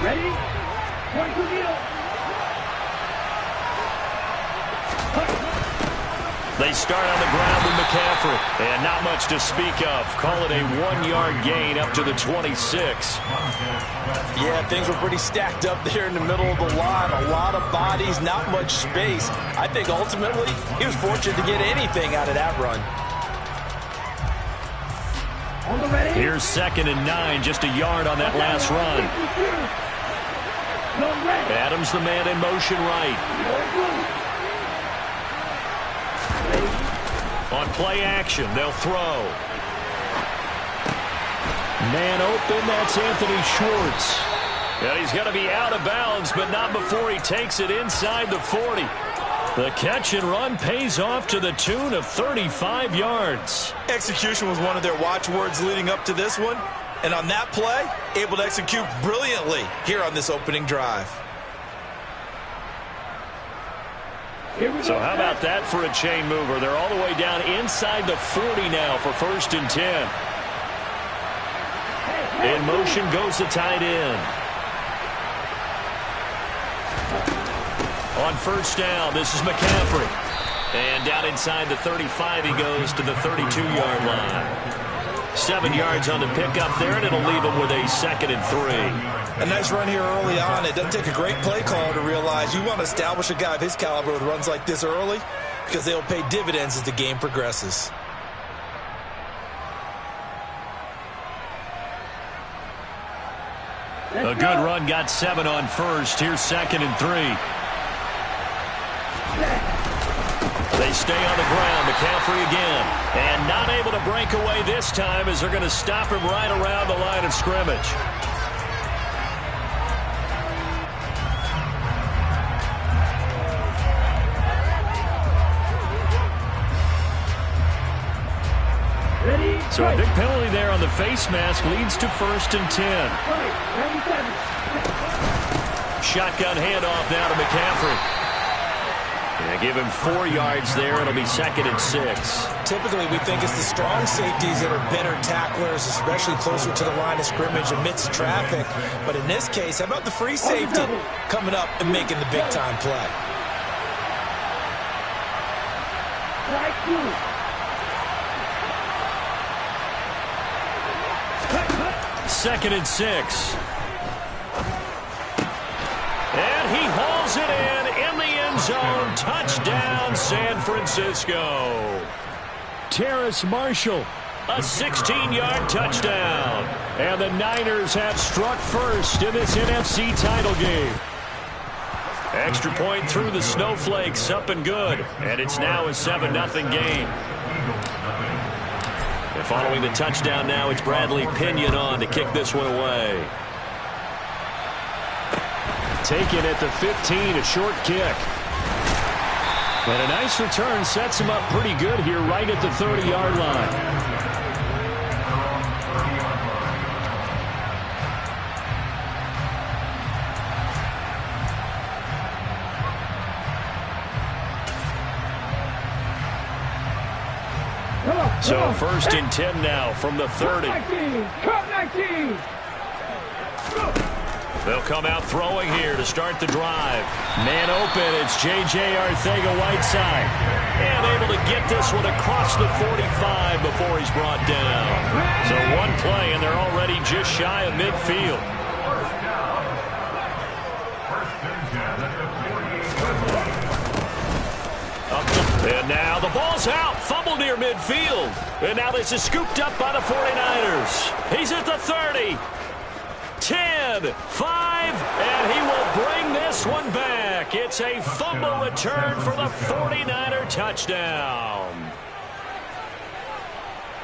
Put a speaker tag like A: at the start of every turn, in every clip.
A: Ready? 22 meter.
B: They start on the ground with McCaffrey. And not much to speak of. Call it a 1-yard gain up to the 26.
C: Yeah, things were pretty stacked up there in the middle of the line. A lot of bodies, not much space. I think ultimately he was fortunate to get anything out of that run.
B: Here's 2nd and 9, just a yard on that last run. Adams the man in motion right. On play action, they'll throw. Man open, that's Anthony Schwartz. And he's going to be out of bounds, but not before he takes it inside the 40. The catch and run pays off to the tune of 35 yards.
C: Execution was one of their watchwords leading up to this one. And on that play, able to execute brilliantly here on this opening drive.
B: So how about that for a chain mover? They're all the way down inside the 40 now for 1st and 10. In motion goes the tight end. On 1st down, this is McCaffrey. And down inside the 35, he goes to the 32-yard line. 7 yards on the pickup there, and it'll leave him with a 2nd and 3.
C: A nice run here early on. It doesn't take a great play caller to realize you want to establish a guy of his caliber with runs like this early because they'll pay dividends as the game progresses.
B: A good run, got 7 on 1st. Here's 2nd and 3. They stay on the ground. McCaffrey again. And not able to break away this time as they're going to stop him right around the line of scrimmage. So a big penalty there on the face mask leads to 1st and 10. Shotgun handoff now to McCaffrey. Yeah, give him 4 yards there. It'll be 2nd and 6.
C: Typically, we think it's the strong safeties that are better tacklers, especially closer to the line of scrimmage amidst traffic. But in this case, how about the free safety coming up and making the big-time play?
B: 2nd and 6. And he hauls it in the end zone. Touchdown, San Francisco. Terrace Marshall, a 16-yard touchdown. And the Niners have struck first in this NFC title game. Extra point through the snowflakes, up and good. And it's now a 7-0 game. And following the touchdown now, it's Bradley Pinion on to kick this one away. Taken at the 15, a short kick. And a nice return sets him up pretty good here right at the 30-yard line. So 1st and 10 now from the 30. They'll come out throwing here to start the drive. Man open, it's J.J. Arcega-Whiteside. And able to get this one across the 45 before he's brought down. So one play, and they're already just shy of midfield. And now the ball's out. Fumble near midfield. And now this is scooped up by the 49ers. He's at the 30. 10, 5, and he will bring this one back. It's a fumble return for the 49er touchdown.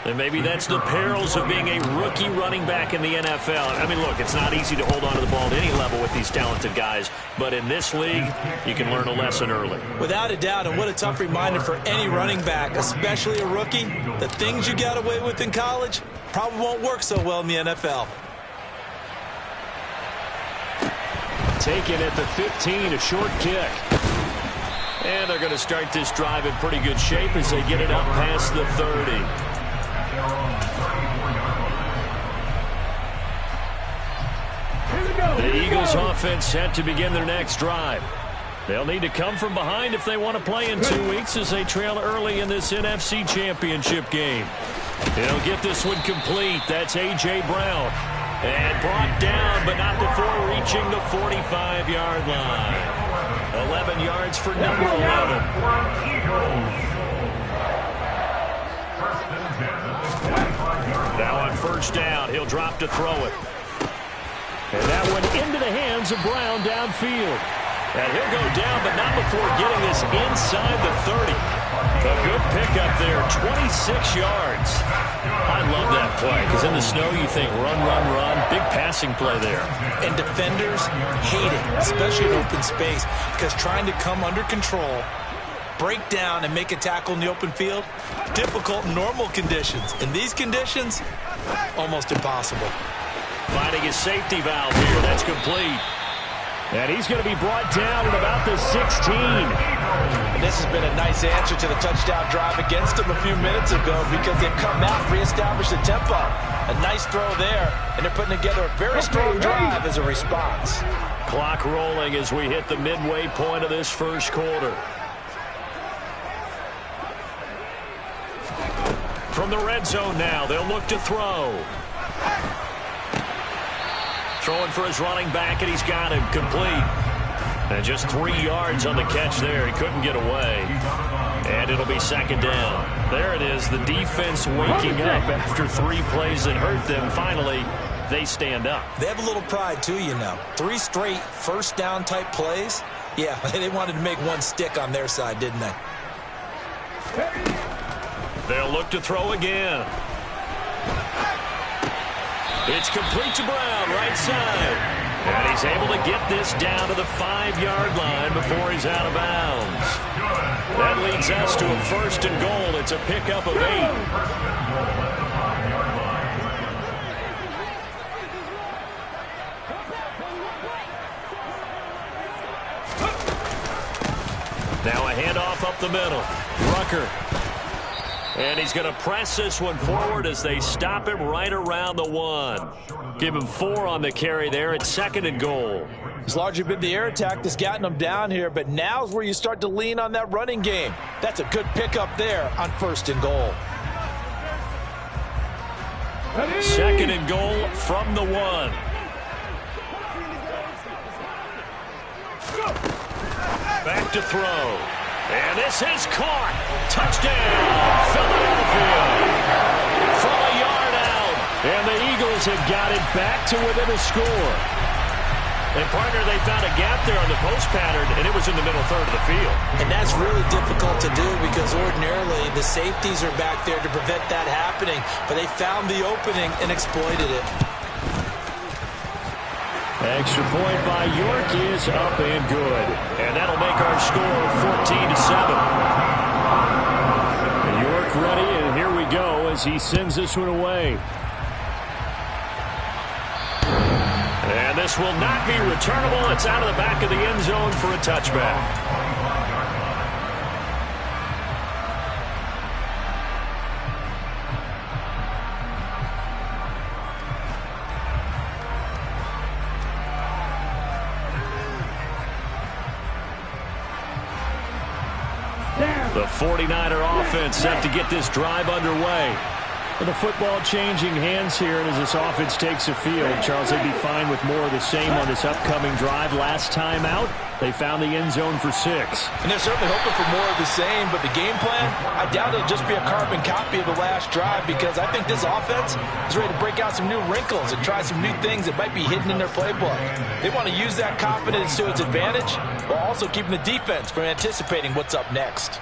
B: And maybe that's the perils of being a rookie running back in the NFL. I mean, look, it's not easy to hold on to the ball at any level with these talented guys. But in this league, you can learn a lesson early.
C: Without a doubt, and what a tough reminder for any running back, especially a rookie. The things you got away with in college probably won't work so well in the NFL.
B: Taken at the 15, a short kick. And they're going to start this drive in pretty good shape as they get it up past the 30. The Eagles offense set to begin their next drive. They'll need to come from behind if they want to play in 2 weeks as they trail early in this NFC Championship game. He'll get this one complete. That's A.J. Brown. And brought down, but not before reaching the 45-yard line. 11 yards for number 11. Now on first down, he'll drop to throw it. And that one into the hands of Brown downfield. And he'll go down, but not before getting this inside the 30. A good pickup there, 26 yards. I love that play, because in the snow you think run, run, run. Big passing play there.
C: And defenders hate it, especially in open space, because trying to come under control, break down, and make a tackle in the open field, difficult in normal conditions. In these conditions, almost impossible.
B: Finding his safety valve here. That's complete. And he's going to be brought down at about the 16.
C: And this has been a nice answer to the touchdown drive against them a few minutes ago because they've come out and reestablished the tempo. A nice throw there, and they're putting together a very strong drive as a response.
B: Clock rolling as we hit the midway point of this first quarter. From the red zone now, they'll look to throw. Throwing for his running back, and he's got him complete. And just 3 yards on the catch there. He couldn't get away. And it'll be second down. There it is, the defense waking up after 3 plays that hurt them. Finally, they stand up.
C: They have a little pride, too, you know. 3 straight first down type plays. Yeah, they wanted to make one stick on their side, didn't they?
B: They'll look to throw again. It's complete to Brown, right side. And he's able to get this down to the 5-yard line before he's out of bounds. That leads us to a first and goal. It's a pickup of 8. Now a handoff up the middle. Rucker. And he's going to press this one forward as they stop him right around the 1. Give him 4 on the carry there at second and goal.
C: It's largely been the air attack that's gotten them down here, but now's where you start to lean on that running game. That's a good pickup there on first and goal.
B: Second and goal from the 1. Back to throw. And this is caught. Touchdown, Philadelphia. From a yard out. And the Eagles have got it back to within a score. And, partner, they found a gap there on the post pattern, and it was in the middle third of the field.
C: And that's really difficult to do because ordinarily the safeties are back there to prevent that happening. But they found the opening and exploited it.
B: Extra point by York is up and good. And that'll make our score 14-7. York ready, and here we go as he sends this one away. And this will not be returnable. It's out of the back of the end zone for a touchback. The 49er offense set to get this drive underway. With the football changing hands here, and as this offense takes the field, Charles, they'd be fine with more of the same on this upcoming drive. Last time out, they found the end zone for 6.
C: And they're certainly hoping for more of the same, but the game plan, I doubt it'll just be a carbon copy of the last drive because I think this offense is ready to break out some new wrinkles and try some new things that might be hidden in their playbook. They want to use that confidence to its advantage while also keeping the defense from anticipating what's up next.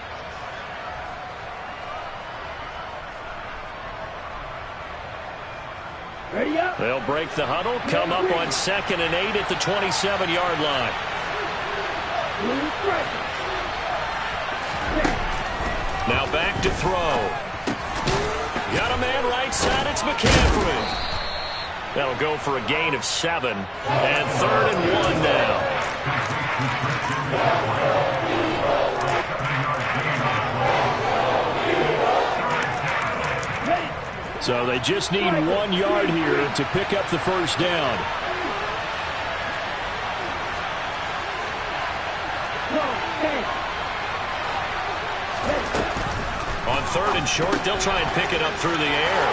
B: They'll break the huddle, come up on 2nd and 8 at the 27-yard line. Now back to throw. Got a man right side, it's McCaffrey. That'll go for a gain of 7. And 3rd and 1 now. So they just need 1 yard here to pick up the first down. in short. They'll try and pick it up through the air.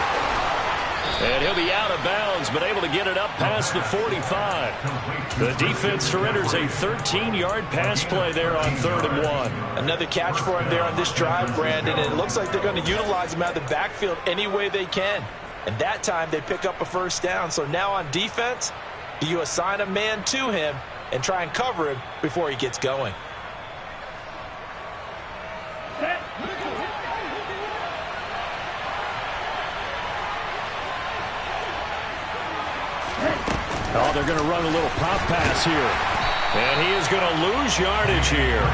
B: And he'll be out of bounds, but able to get it up past the 45. The defense surrenders a 13-yard pass play there on 3rd and 1.
C: Another catch for him there on this drive, Brandon, and it looks like they're going to utilize him out of the backfield any way they can. And that time they pick up a first down. So now on defense, do you assign a man to him and try and cover him before he gets going?
B: Oh, they're going to run a little pop pass here. And he is going to lose yardage here.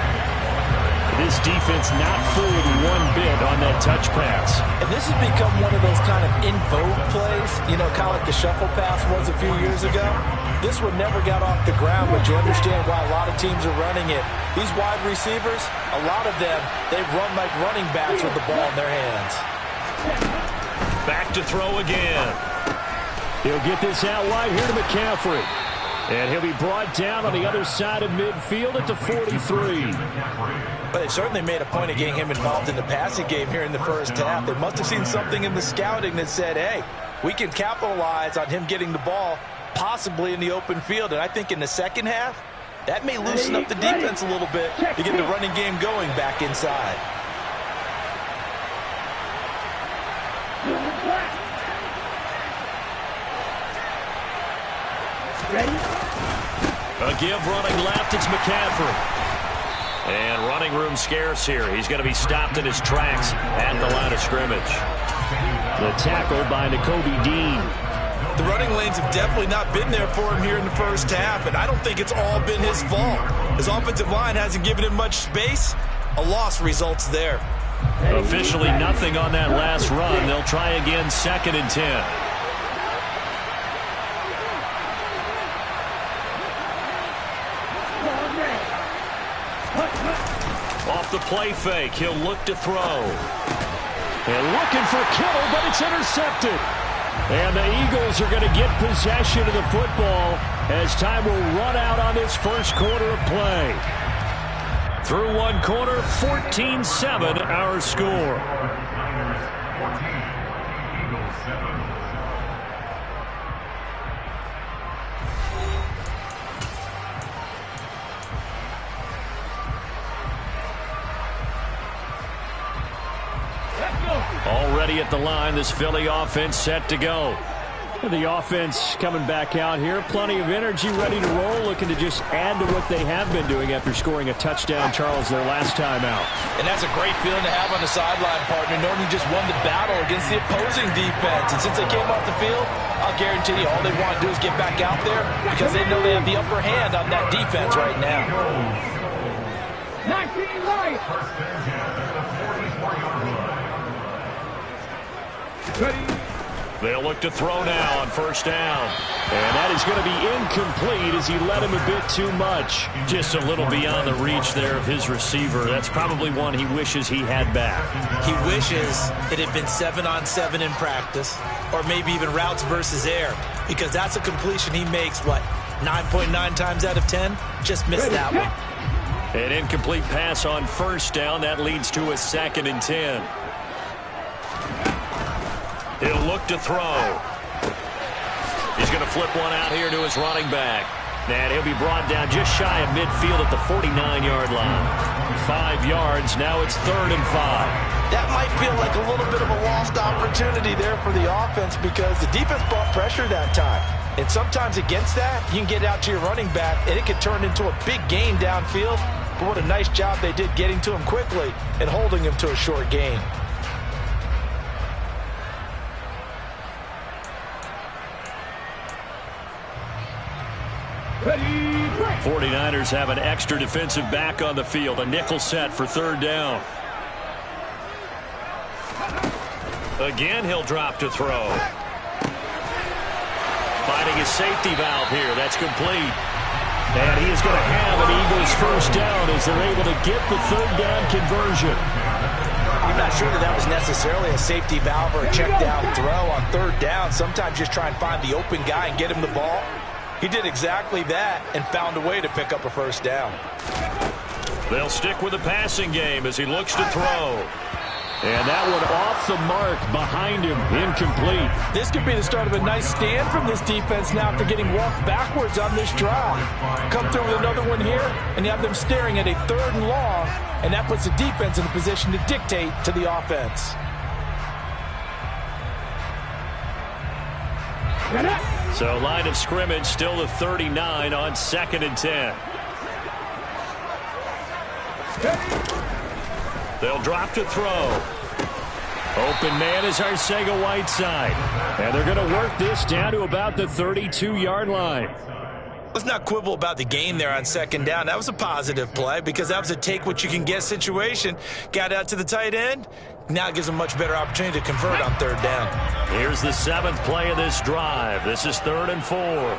B: This defense not fooled one bit on that touch pass.
C: And this has become one of those kind of in vogue plays, you know, kind of like the shuffle pass was a few years ago. This one never got off the ground, but you understand why a lot of teams are running it. These wide receivers, a lot of them, they run like running backs with the ball in their hands.
B: Back to throw again. He'll get this out wide here to McCaffrey. And he'll be brought down on the other side of midfield at the 43.
C: But they certainly made a point of getting him involved in the passing game here in the first half. They must have seen something in the scouting that said, hey, we can capitalize on him getting the ball possibly in the open field. And I think in the second half, that may loosen up the defense a little bit to get the running game going back inside.
B: A give running left, it's McCaffrey. And running room scarce here. He's going to be stopped in his tracks at the line of scrimmage. The tackle by Nakobe Dean.
C: The running lanes have definitely not been there for him here in the first half, and I don't think it's all been his fault. His offensive line hasn't given him much space. A loss results there.
B: Officially nothing on that last run. They'll try again, 2nd and 10. Off the play fake, he'll look to throw. And looking for Kittle, but it's intercepted. And the Eagles are going to get possession of the football as time will run out on this first quarter of play. Through one quarter, 14-7 our score. Already at the line, this Philly offense set to go. The offense coming back out here. Plenty of energy, ready to roll, looking to just add to what they have been doing after scoring a touchdown, Charles, their last time out.
C: And that's a great feeling to have on the sideline, partner, knowing you just won the battle against the opposing defense. And since they came off the field, I'll guarantee you all they want to do is get back out there because they know they have the upper hand on that defense right now.
A: 19 right.
B: They'll look to throw now on first down. And that is going to be incomplete as he led him a bit too much. Just a little beyond the reach there of his receiver. That's probably one he wishes he had back.
C: He wishes it had been 7-on-7 in practice, or maybe even routes versus air, because that's a completion he makes, what, 9.9 times out of 10? Just missed that one.
B: An incomplete pass on first down. That leads to a 2nd and 10. He'll look to throw. He's going to flip one out here to his running back. And he'll be brought down just shy of midfield at the 49-yard line. 5 yards. Now it's 3rd and 5.
C: That might feel like a little bit of a lost opportunity there for the offense because the defense brought pressure that time. And sometimes against that, you can get out to your running back, and it can turn into a big gain downfield. But what a nice job they did getting to him quickly and holding him to a short gain.
B: 49ers have an extra defensive back on the field. A nickel set for 3rd down. Again, he'll drop to throw. Finding his safety valve here. That's complete. And he is going to have an Eagles first down as they're able to get the 3rd down conversion.
C: I'm not sure that was necessarily a safety valve or a check down throw on 3rd down. Sometimes just try and find the open guy and get him the ball. He did exactly that and found a way to pick up a first down.
B: They'll stick with the passing game as he looks to throw. And that one off the mark behind him, incomplete.
C: This could be the start of a nice stand from this defense now after getting walked backwards on this drive. Come through with another one here, and you have them staring at a 3rd and long, and that puts the defense in a position to dictate to the offense.
B: So line of scrimmage still the 39 on 2nd and 10. They'll drop to throw. Open man is Arcega-Whiteside. And they're going to work this down to about the 32-yard line.
C: Let's not quibble about the gain there on 2nd down. That was a positive play because that was a take-what-you-can-get situation. Got out to the tight end. Now it gives them a much better opportunity to convert on 3rd down.
B: Here's the 7th play of this drive. This is 3rd and 4.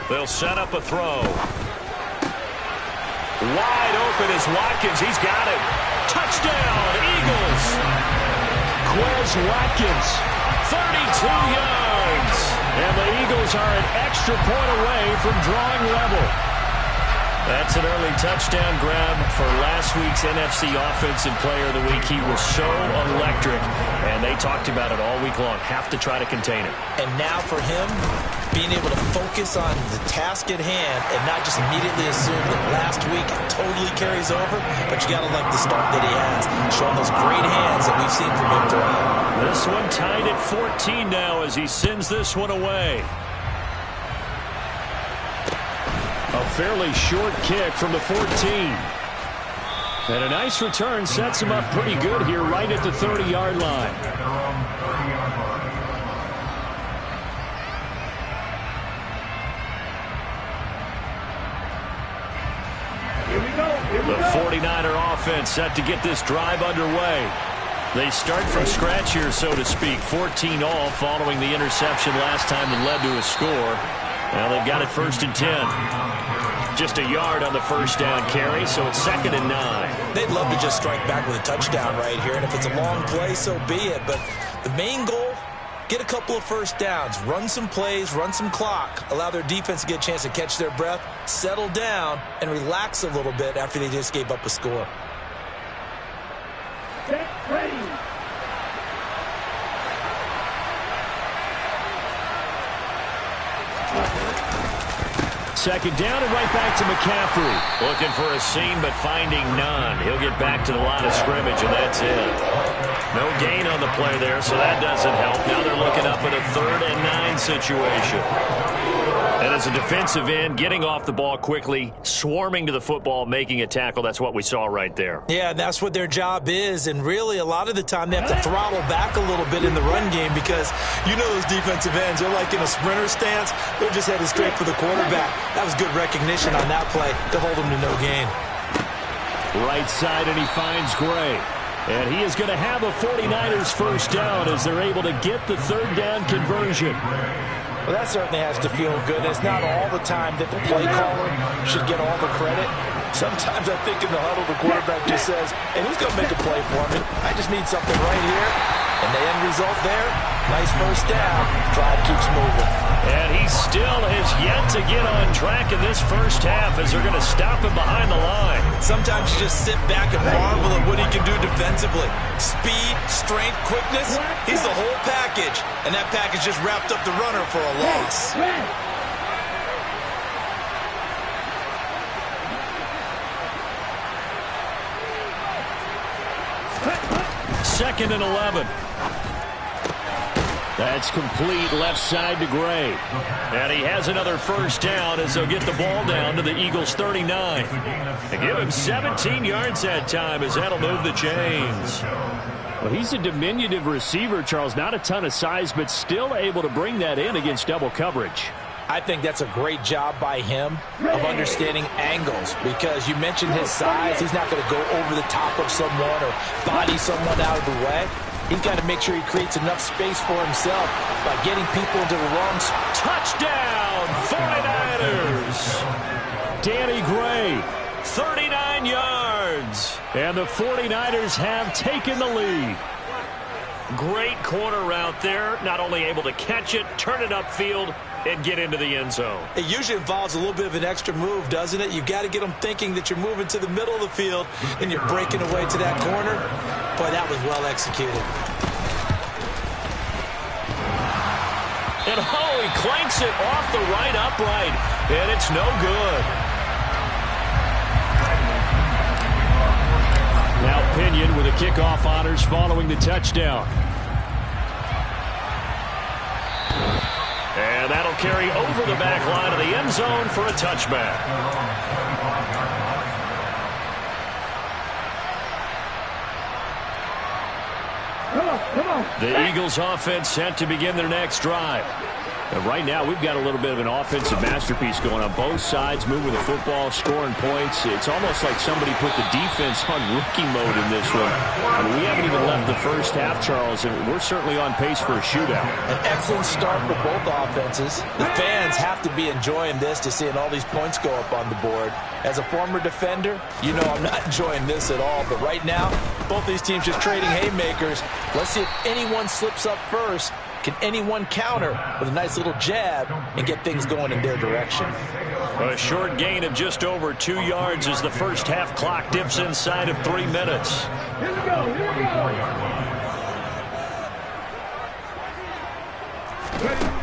B: They'll set up a throw. Wide open is Watkins. He's got it. Touchdown, Eagles. Quez Watkins, 32 yards. And the Eagles are an extra point away from drawing level. That's an early touchdown grab for last week's NFC Offensive Player of the Week. He was so electric, and they talked about it all week long. Have to try to contain him.
C: And now for him, being able to focus on the task at hand and not just immediately assume that last week totally carries over, but you got to like the start that he has, showing those great hands that we've seen from him throughout.
B: This one tied at 14 now as he sends this one away. A fairly short kick from the 14. And a nice return sets him up pretty good here right at the 30-yard line. The 49er offense set to get this drive underway. They start from scratch here, so to speak. 14 all following the interception last time that led to a score. Now they've got it 1st and 10. Just a yard on the 1st down carry, so it's 2nd and 9.
C: They'd love to just strike back with a touchdown right here, and if it's a long play, so be it. But the main goal, get a couple of 1st downs, run some plays, run some clock, allow their defense to get a chance to catch their breath, settle down, and relax a little bit after they just gave up a score.
A: Get ready.
B: Second down and right back to McCaffrey. Looking for a seam, but finding none. He'll get back to the line of scrimmage, and that's it. No gain on the play there, so that doesn't help. Now they're looking up at a 3rd and 9 situation. And as a defensive end, getting off the ball quickly, swarming to the football, making a tackle, that's what we saw right there.
C: Yeah, that's what their job is, and really a lot of the time they have to throttle back a little bit in the run game because you know those defensive ends, they're like in a sprinter stance. They're just headed straight for the quarterback. That was good recognition on that play to hold him to no gain.
B: Right side, and he finds Gray. And he is going to have a 49ers 1st down as they're able to get the 3rd down conversion.
C: Well, that certainly has to feel good. It's not all the time that the play caller should get all the credit. Sometimes I think in the huddle, the quarterback just says, hey, who's going to make a play for me? I just need something right here. And the end result there, nice 1st down. Drive keeps moving.
B: And he still has yet to get on track in this 1st half as they're going to stop him behind the line.
C: Sometimes you just sit back and marvel at what he can do defensively. Speed, strength, quickness, he's the whole package. And that package just wrapped up the runner for a loss.
B: 2nd and 11. That's complete left side to Gray. And he has another 1st down as they'll get the ball down to the Eagles' 39. They give him 17 yards that time as that'll move the chains. Well, he's a diminutive receiver, Charles. Not a ton of size, but still able to bring that in against double coverage.
C: I think that's a great job by him of understanding angles because you mentioned his size. He's not going to go over the top of someone or body someone out of the way. He's got to make sure he creates enough space for himself by getting people into the wrong spot.
B: Touchdown, 49ers! Danny Gray, 39 yards. And the 49ers have taken the lead. Great corner route there. Not only able to catch it, turn it upfield, and get into the end zone.
C: It usually involves a little bit of an extra move, doesn't it? You've got to get them thinking that you're moving to the middle of the field and you're breaking away to that corner. Boy, that was well executed.
B: And he clanks it off the right upright, and it's no good. Now Pinion with the kickoff honors following the touchdown. And that'll carry over the back line of the end zone for a touchback.
A: Come on.
B: The Eagles offense set to begin their next drive. And right now, we've got a little bit of an offensive masterpiece going on both sides, moving the football, scoring points. It's almost like somebody put the defense on rookie mode in this one. I mean, we haven't even left the first half, Charles, and we're certainly on pace for a shootout.
C: An excellent start for both offenses. The fans have to be enjoying this to seeing all these points go up on the board. As a former defender, you know I'm not enjoying this at all. But right now, both these teams just trading haymakers. Let's see if anyone slips up first. Can anyone counter with a nice little jab and get things going in their direction?
B: A short gain of just over 2 yards as the first half clock dips inside of 3 minutes.
A: Here we go.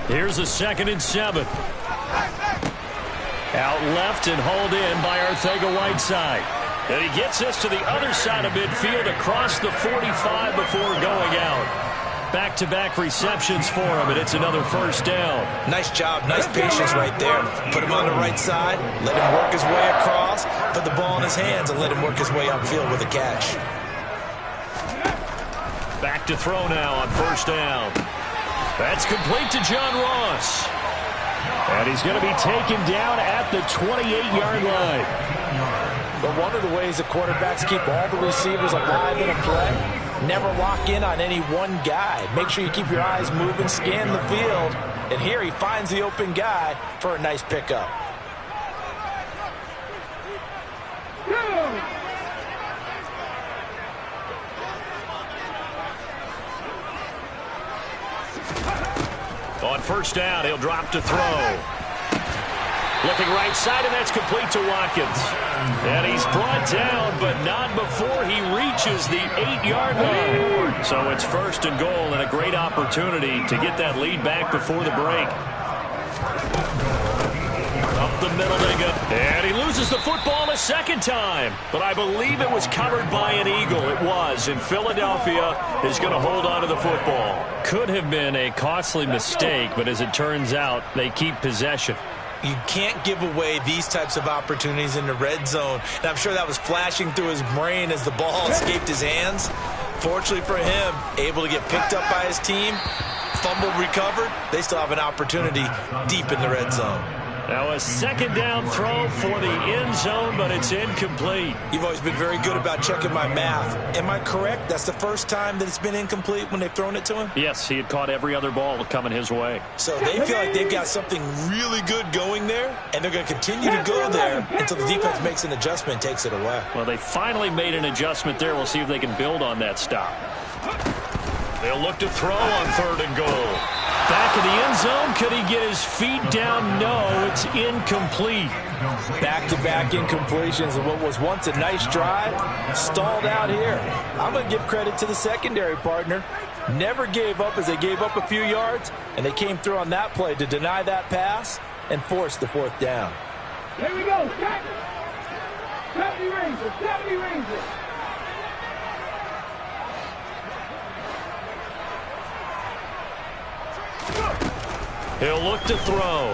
B: Here's a 2nd and 7. Out left and hauled in by Arcega-Whiteside. And he gets us to the other side of midfield across the 45 before going out. Back-to-back receptions for him, and it's another first down.
C: Nice job, nice patience right there. Put him on the right side, let him work his way across, put the ball in his hands, and let him work his way upfield with a catch.
B: Back to throw now on first down. That's complete to John Ross. And he's going to be taken down at the 28-yard line.
C: But one of the ways the quarterbacks keep all the receivers alive in a play, never lock in on any one guy. Make sure you keep your eyes moving, scan the field. And here he finds the open guy for a nice pickup.
B: On first down, he'll drop to throw. Looking right side, and that's complete to Watkins. And he's brought down, but not before he reaches the 8-yard line. So it's 1st and goal, and a great opportunity to get that lead back before the break. Up the middle they go. And he loses the football a second time. But I believe it was covered by an Eagle. It was. And Philadelphia is going to hold on to the football. Could have been a costly mistake, but as it turns out, they keep possession.
C: You can't give away these types of opportunities in the red zone. And I'm sure that was flashing through his brain as the ball escaped his hands. Fortunately for him, able to get picked up by his team, fumble recovered. They still have an opportunity deep in the red zone.
B: Now a 2nd down throw for the end zone, but it's incomplete.
C: You've always been very good about checking my math. Am I correct? That's the first time that it's been incomplete when they've thrown it to him?
B: Yes, he had caught every other ball coming his way.
C: So they feel like they've got something really good going there, and they're going to continue to go there until the defense makes an adjustment and takes it away.
B: Well, they finally made an adjustment there. We'll see if they can build on that stop. They'll look to throw on 3rd and goal. Back in the end zone. Could he get his feet down? No, it's incomplete.
C: Back-to-back incompletions of what was once a nice drive, stalled out here. I'm going to give credit to the secondary partner. Never gave up as they gave up a few yards, and they came through on that play to deny that pass and force the 4th down.
A: Here we go. Stop the Rangers. Stop the Rangers.
B: He'll look to throw.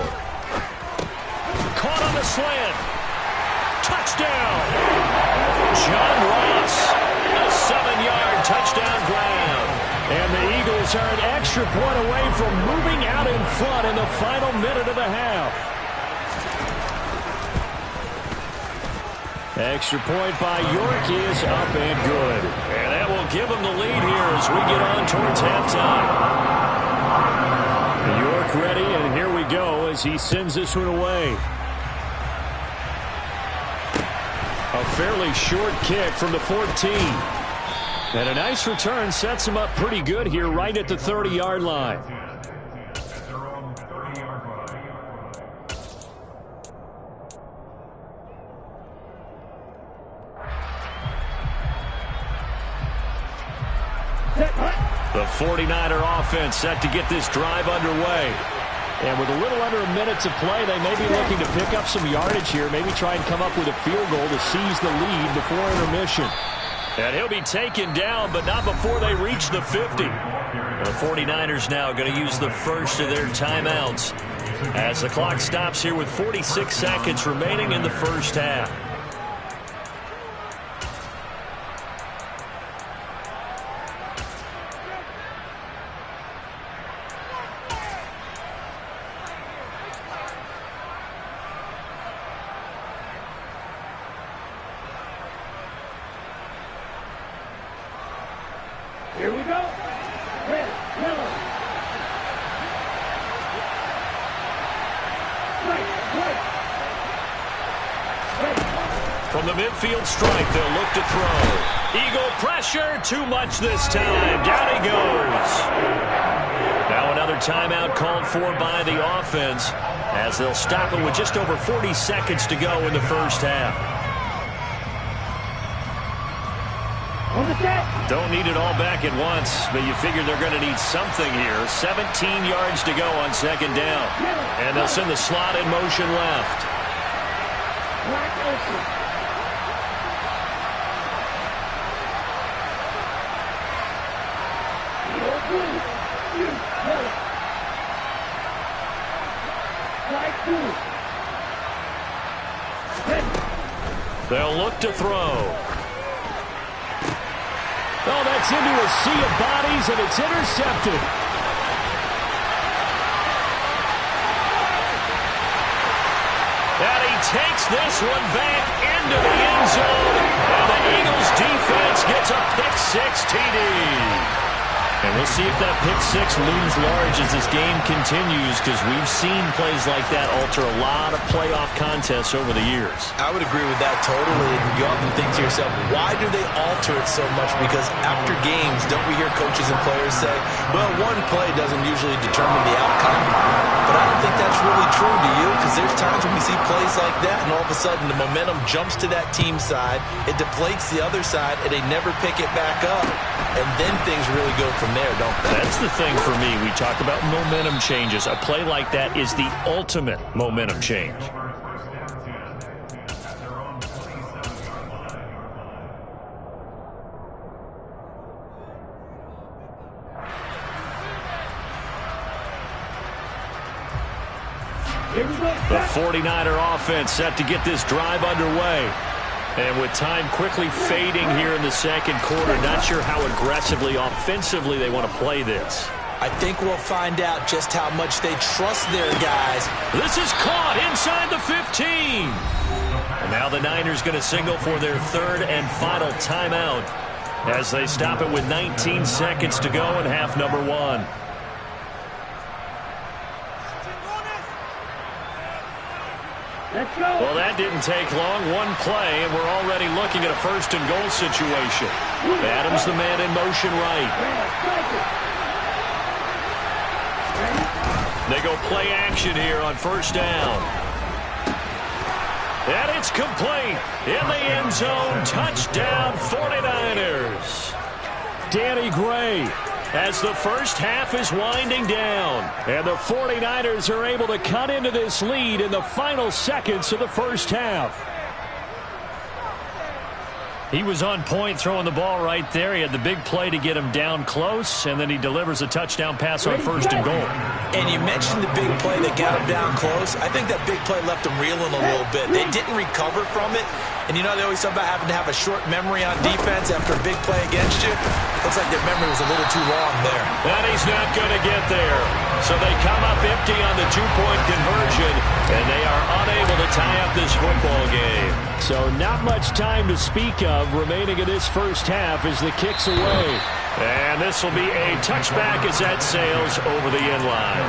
B: Caught on the slant. Touchdown. John Ross. A 7-yard touchdown grab. And the Eagles are an extra point away from moving out in front in the final minute of the half. Extra point by York is up and good. And that will give them the lead here as we get on towards halftime. York ready, and here we go as he sends this one away. A fairly short kick from the 14. And a nice return sets him up pretty good here right at the 30-yard line. The 49er offense set to get this drive underway.
D: And with a little under a minute to play, they may be looking to pick up some yardage here, maybe try and come up with a field goal to seize the lead before intermission.
B: And he'll be taken down, but not before they reach the 50. The 49ers now going to use the first of their timeouts as the clock stops here with 46 seconds remaining in the first half.
A: Here we go. Red, yellow. Right.
B: From the midfield stripe, they'll look to throw. Eagle pressure, too much this time. Down he goes. Now another timeout called for by the offense as they'll stop it with just over 40 seconds to go in the first half. Don't need it all back at once, but you figure they're going to need something here. 17 yards to go on second down. And they'll send the slot in motion left. They'll look to throw.
D: Oh, that's into a sea of bodies, and it's intercepted.
B: And he takes this one back into the end zone. And the Eagles defense gets a pick-6 TD. And we'll see if that pick-6 looms large as this game continues, because we've seen plays like that alter a lot of playoff contests over the years.
C: I would agree with that totally. And you often think to yourself, why do they alter it so much? Because after games, don't we hear coaches and players say, well, one play doesn't usually determine the outcome. But I don't think that's really true, do you? Because there's times when we see plays like that, and all of a sudden the momentum jumps to that team side, it deflates the other side, and they never pick it back up. And then things really go from there, don't they?
B: That's the thing for me. We talk about momentum changes. A play like that is the ultimate momentum change. The 49er offense set to get this drive underway. And with time quickly fading here in the second quarter, not sure how aggressively, offensively they want to play this.
C: I think we'll find out just how much they trust their guys.
B: This is caught inside the 15. And now the Niners going to signal for their third and final timeout as they stop it with 19 seconds to go in half number one. Well, that didn't take long. One play, and we're already looking at a first and goal situation. Adams the man in motion right. They go play action here on first down. And it's complete. In the end zone, touchdown 49ers.
D: Danny Gray, as the first half is winding down. And the 49ers are able to cut into this lead in the final seconds of the first half.
B: He was on point throwing the ball right there. He had the big play to get him down close, and then he delivers a touchdown pass on first and goal.
C: And you mentioned the big play that got him down close. I think that big play left him reeling a little bit. They didn't recover from it. And you know, they always talk about having to have a short memory on defense after a big play against you. Looks like their memory was a little too long there.
B: And he's not going to get there. So they come up empty on the two-point conversion, and they are unable to tie up this football game.
D: So not much time to speak of remaining in this first half as the kick's away.
B: And this will be a touchback as that sails over the end line.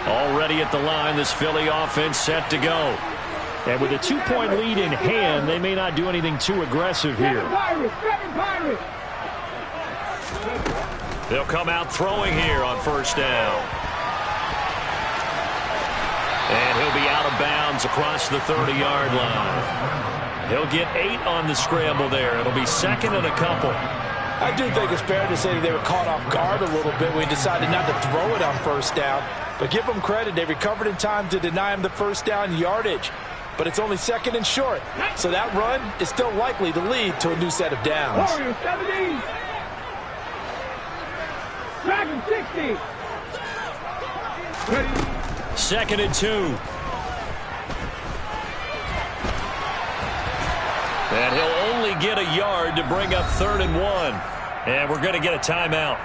B: Already at the line, this Philly offense set to go.
D: And with a 2-point lead in hand, they may not do anything too aggressive here.
B: They'll come out throwing here on first down. And he'll be out of bounds across the 30-yard line. He'll get 8 on the scramble there. It'll be second and a couple.
C: I do think it's fair to say that they were caught off guard a little bit when we decided not to throw it on first down. But give them credit. They recovered in time to deny him the first down yardage. But it's only second and short. So that run is still likely to lead to a new set of downs.
A: Warriors 70. Dragon 60. Ready.
B: Second and 2. And he'll only get a yard to bring up 3rd and 1. And we're going to get a timeout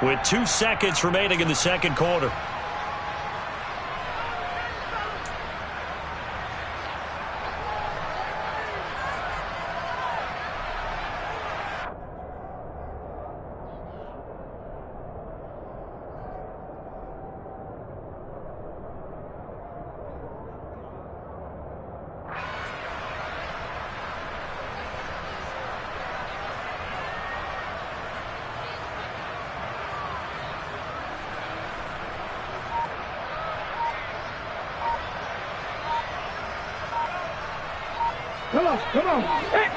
B: with 2 seconds remaining in the second quarter.
A: Come on. Hey.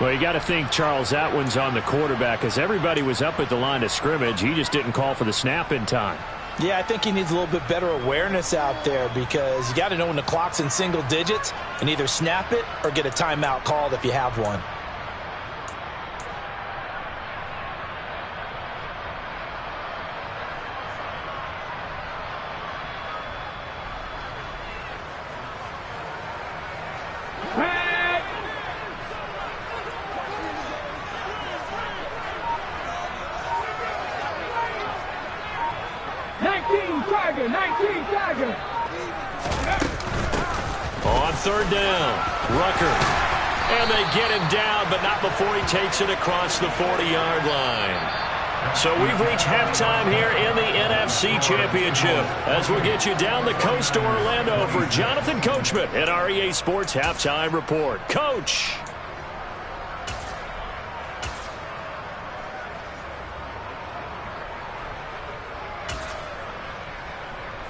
D: Well, you got to think, Charles, that one's on the quarterback because everybody was up at the line of scrimmage. He just didn't call for the snap in time.
C: Yeah, I think he needs a little bit better awareness out there because you got to know when the clock's in single digits and either snap it or get a timeout called if you have one.
B: On 3rd down, Rucker. And they get him down, but not before he takes it across the 40-yard line. So we've reached halftime here in the NFC Championship as we'll get you down the coast to Orlando for Jonathan Coachman at our EA Sports Halftime Report. Coach.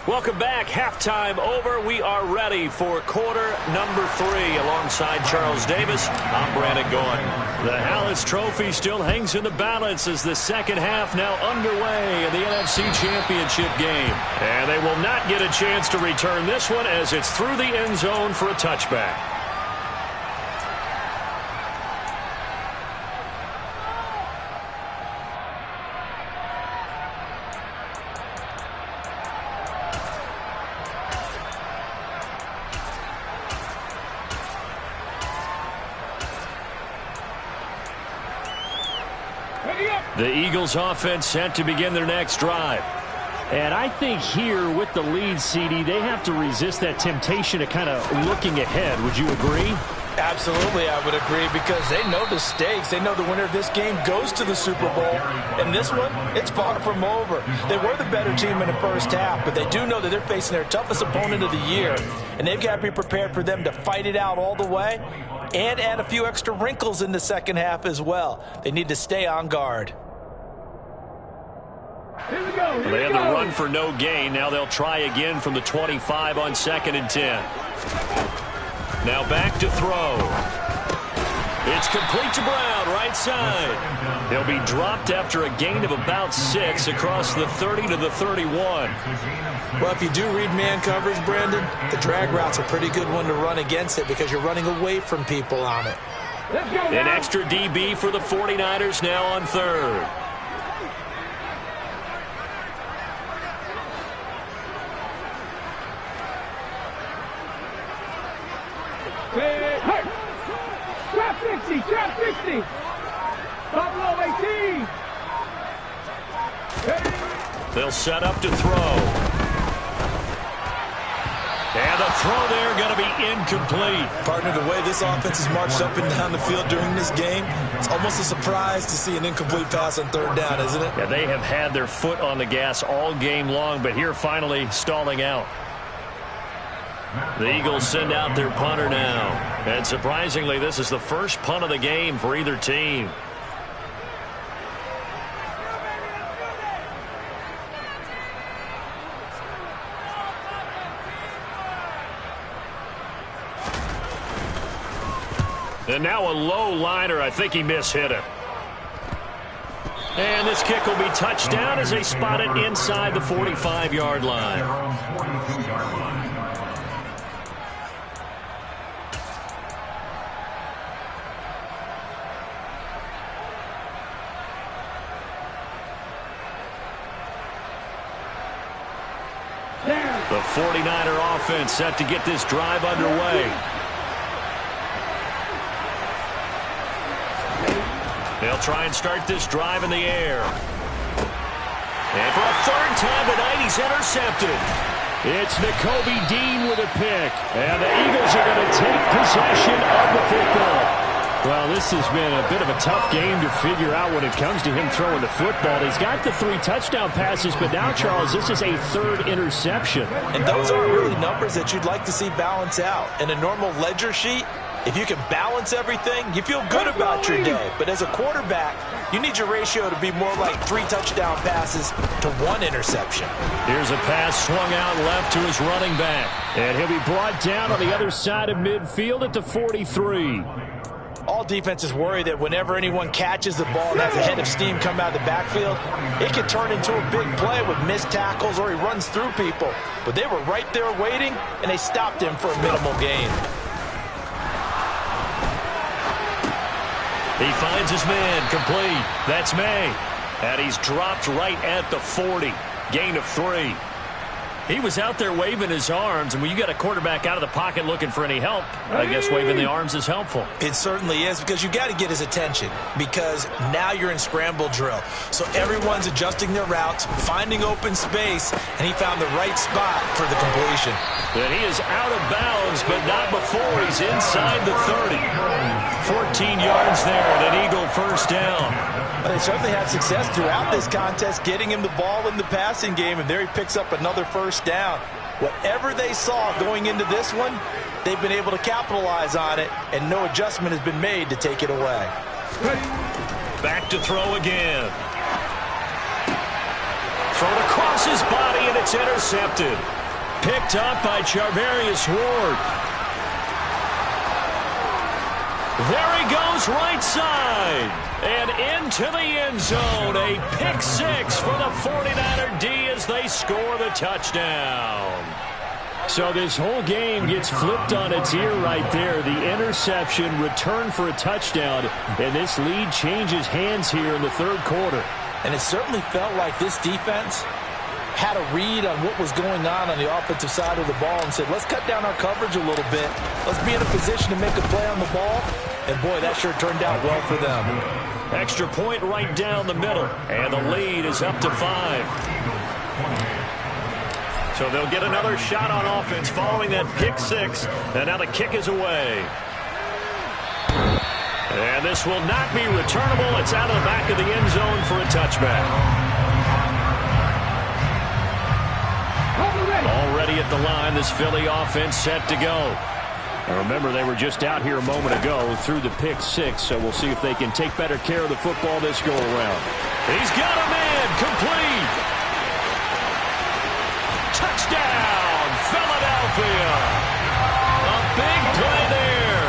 B: Welcome back. Halftime over. We are ready for quarter number 3. Alongside Charles Davis, I'm Brandon Gaudin. The Hallis Trophy still hangs in the balance as the second half now underway in the NFC Championship game. And they will not get a chance to return this one as it's through the end zone for a touchback. The Eagles offense set to begin their next drive.
D: And I think here with the lead, CD, they have to resist that temptation of kind of looking ahead. Would you agree?
C: Absolutely, I would agree because they know the stakes. They know the winner of this game goes to the Super Bowl. And this one, it's far from over. They were the better team in the first half, but they do know that they're facing their toughest opponent of the year. And they've got to be prepared for them to fight it out all the way and add a few extra wrinkles in the second half as well. They need to stay on guard.
A: Here we go.
B: They had the run for no gain. Now they'll try again from the 25 on 2nd and 10. Now back to throw. It's complete to Brown, right side. He'll be dropped after a gain of about 6 across the 30 to the 31.
C: Well, if you do read man coverage, Brandon, the drag route's a pretty good one to run against it because you're running away from people on it.
A: Let's go.
B: An extra DB for the 49ers now on 3rd.
A: Trap 60, trap 60. Buffalo 18.
B: They'll set up to throw. And the throw there going to be incomplete.
C: Partner, the way this offense has marched up and down the field during this game, it's almost a surprise to see an incomplete pass on 3rd down, isn't it?
B: Yeah, they have had their foot on the gas all game long, but here finally stalling out. The Eagles send out their punter now. And surprisingly, this is the first punt of the game for either team. And now a low liner. I think he mishit it. And this kick will be touchdown as they spot it inside the 45-yard line. The 49er offense set to get this drive underway. They'll try and start this drive in the air. And for a third time tonight, he's intercepted.
D: It's Nakobe Dean with a pick. And the Eagles are going to take possession of the football. Well, this has been a bit of a tough game to figure out when it comes to him throwing the football. He's got the 3 touchdown passes, but now, Charles, this is a 3rd interception.
C: And those aren't really numbers that you'd like to see balance out. In a normal ledger sheet, if you can balance everything, you feel good about your day. But as a quarterback, you need your ratio to be more like 3 touchdown passes to 1 interception.
B: Here's a pass swung out left to his running back.
D: And he'll be brought down on the other side of midfield at the 43.
C: All defenses worry that whenever anyone catches the ball and has a head of steam come out of the backfield, it can turn into a big play with missed tackles or he runs through people. But they were right there waiting, and they stopped him for a minimal gain.
B: He finds his man, complete. That's May. And he's dropped right at the 40. Gain of 3. He was out there waving his arms, and when you got a quarterback out of the pocket looking for any help, I guess waving the arms is helpful.
C: It certainly is, because you got to get his attention, because now you're in scramble drill. So everyone's adjusting their routes, finding open space, and he found the right spot for the completion.
B: And he is out of bounds, but not before he's inside the 30. 14 yards there and an Eagle first down.
C: But they certainly had success throughout this contest getting him the ball in the passing game, and there he picks up another first down. Whatever they saw going into this one, they've been able to capitalize on it, and no adjustment has been made to take it away.
B: Back to throw again. Thrown across his body, and it's intercepted. Picked up by Charvarius Ward. There he goes, right side. And into the end zone. A pick 6 for the 49er D as they score the touchdown.
D: So this whole game gets flipped on its ear right there. The interception, return for a touchdown, and this lead changes hands here in the 3rd quarter.
C: And it certainly felt like this defense had a read on what was going on the offensive side of the ball and said, let's cut down our coverage a little bit. Let's be in a position to make a play on the ball. And, boy, that sure turned out well for them.
B: Extra point right down the middle. And the lead is up to 5. So they'll get another shot on offense following that pick 6. And now the kick is away. And this will not be returnable. It's out of the back of the end zone for a touchback. Already at the line, this Philly offense set to go. Now remember, they were just out here a moment ago through the pick 6, so we'll see if they can take better care of the football this go-around. He's got a man, complete. Touchdown, Philadelphia. A big play there.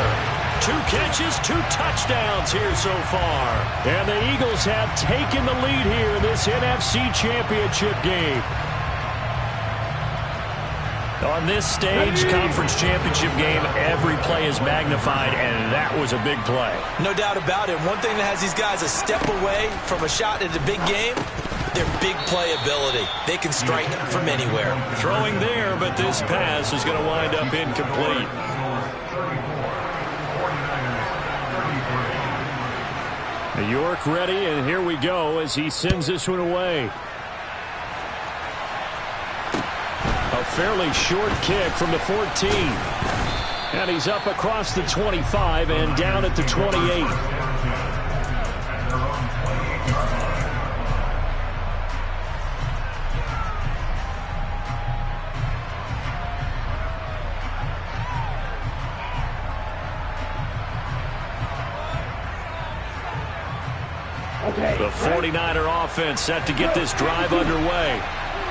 B: 2 catches, 2 touchdowns here so far.
D: And the Eagles have taken the lead here in this NFC Championship game.
B: On this stage, conference championship game, every play is magnified, and that was a big play.
C: No doubt about it. One thing that has these guys a step away from a shot at a big game, their big play ability. They can strike from anywhere.
B: Throwing there, but this pass is going to wind up incomplete.
D: York ready, and here we go as he sends this one away. A fairly short kick from the 14. And he's up across the 25 and down at the 28.
B: The 49er offense set to get this drive underway.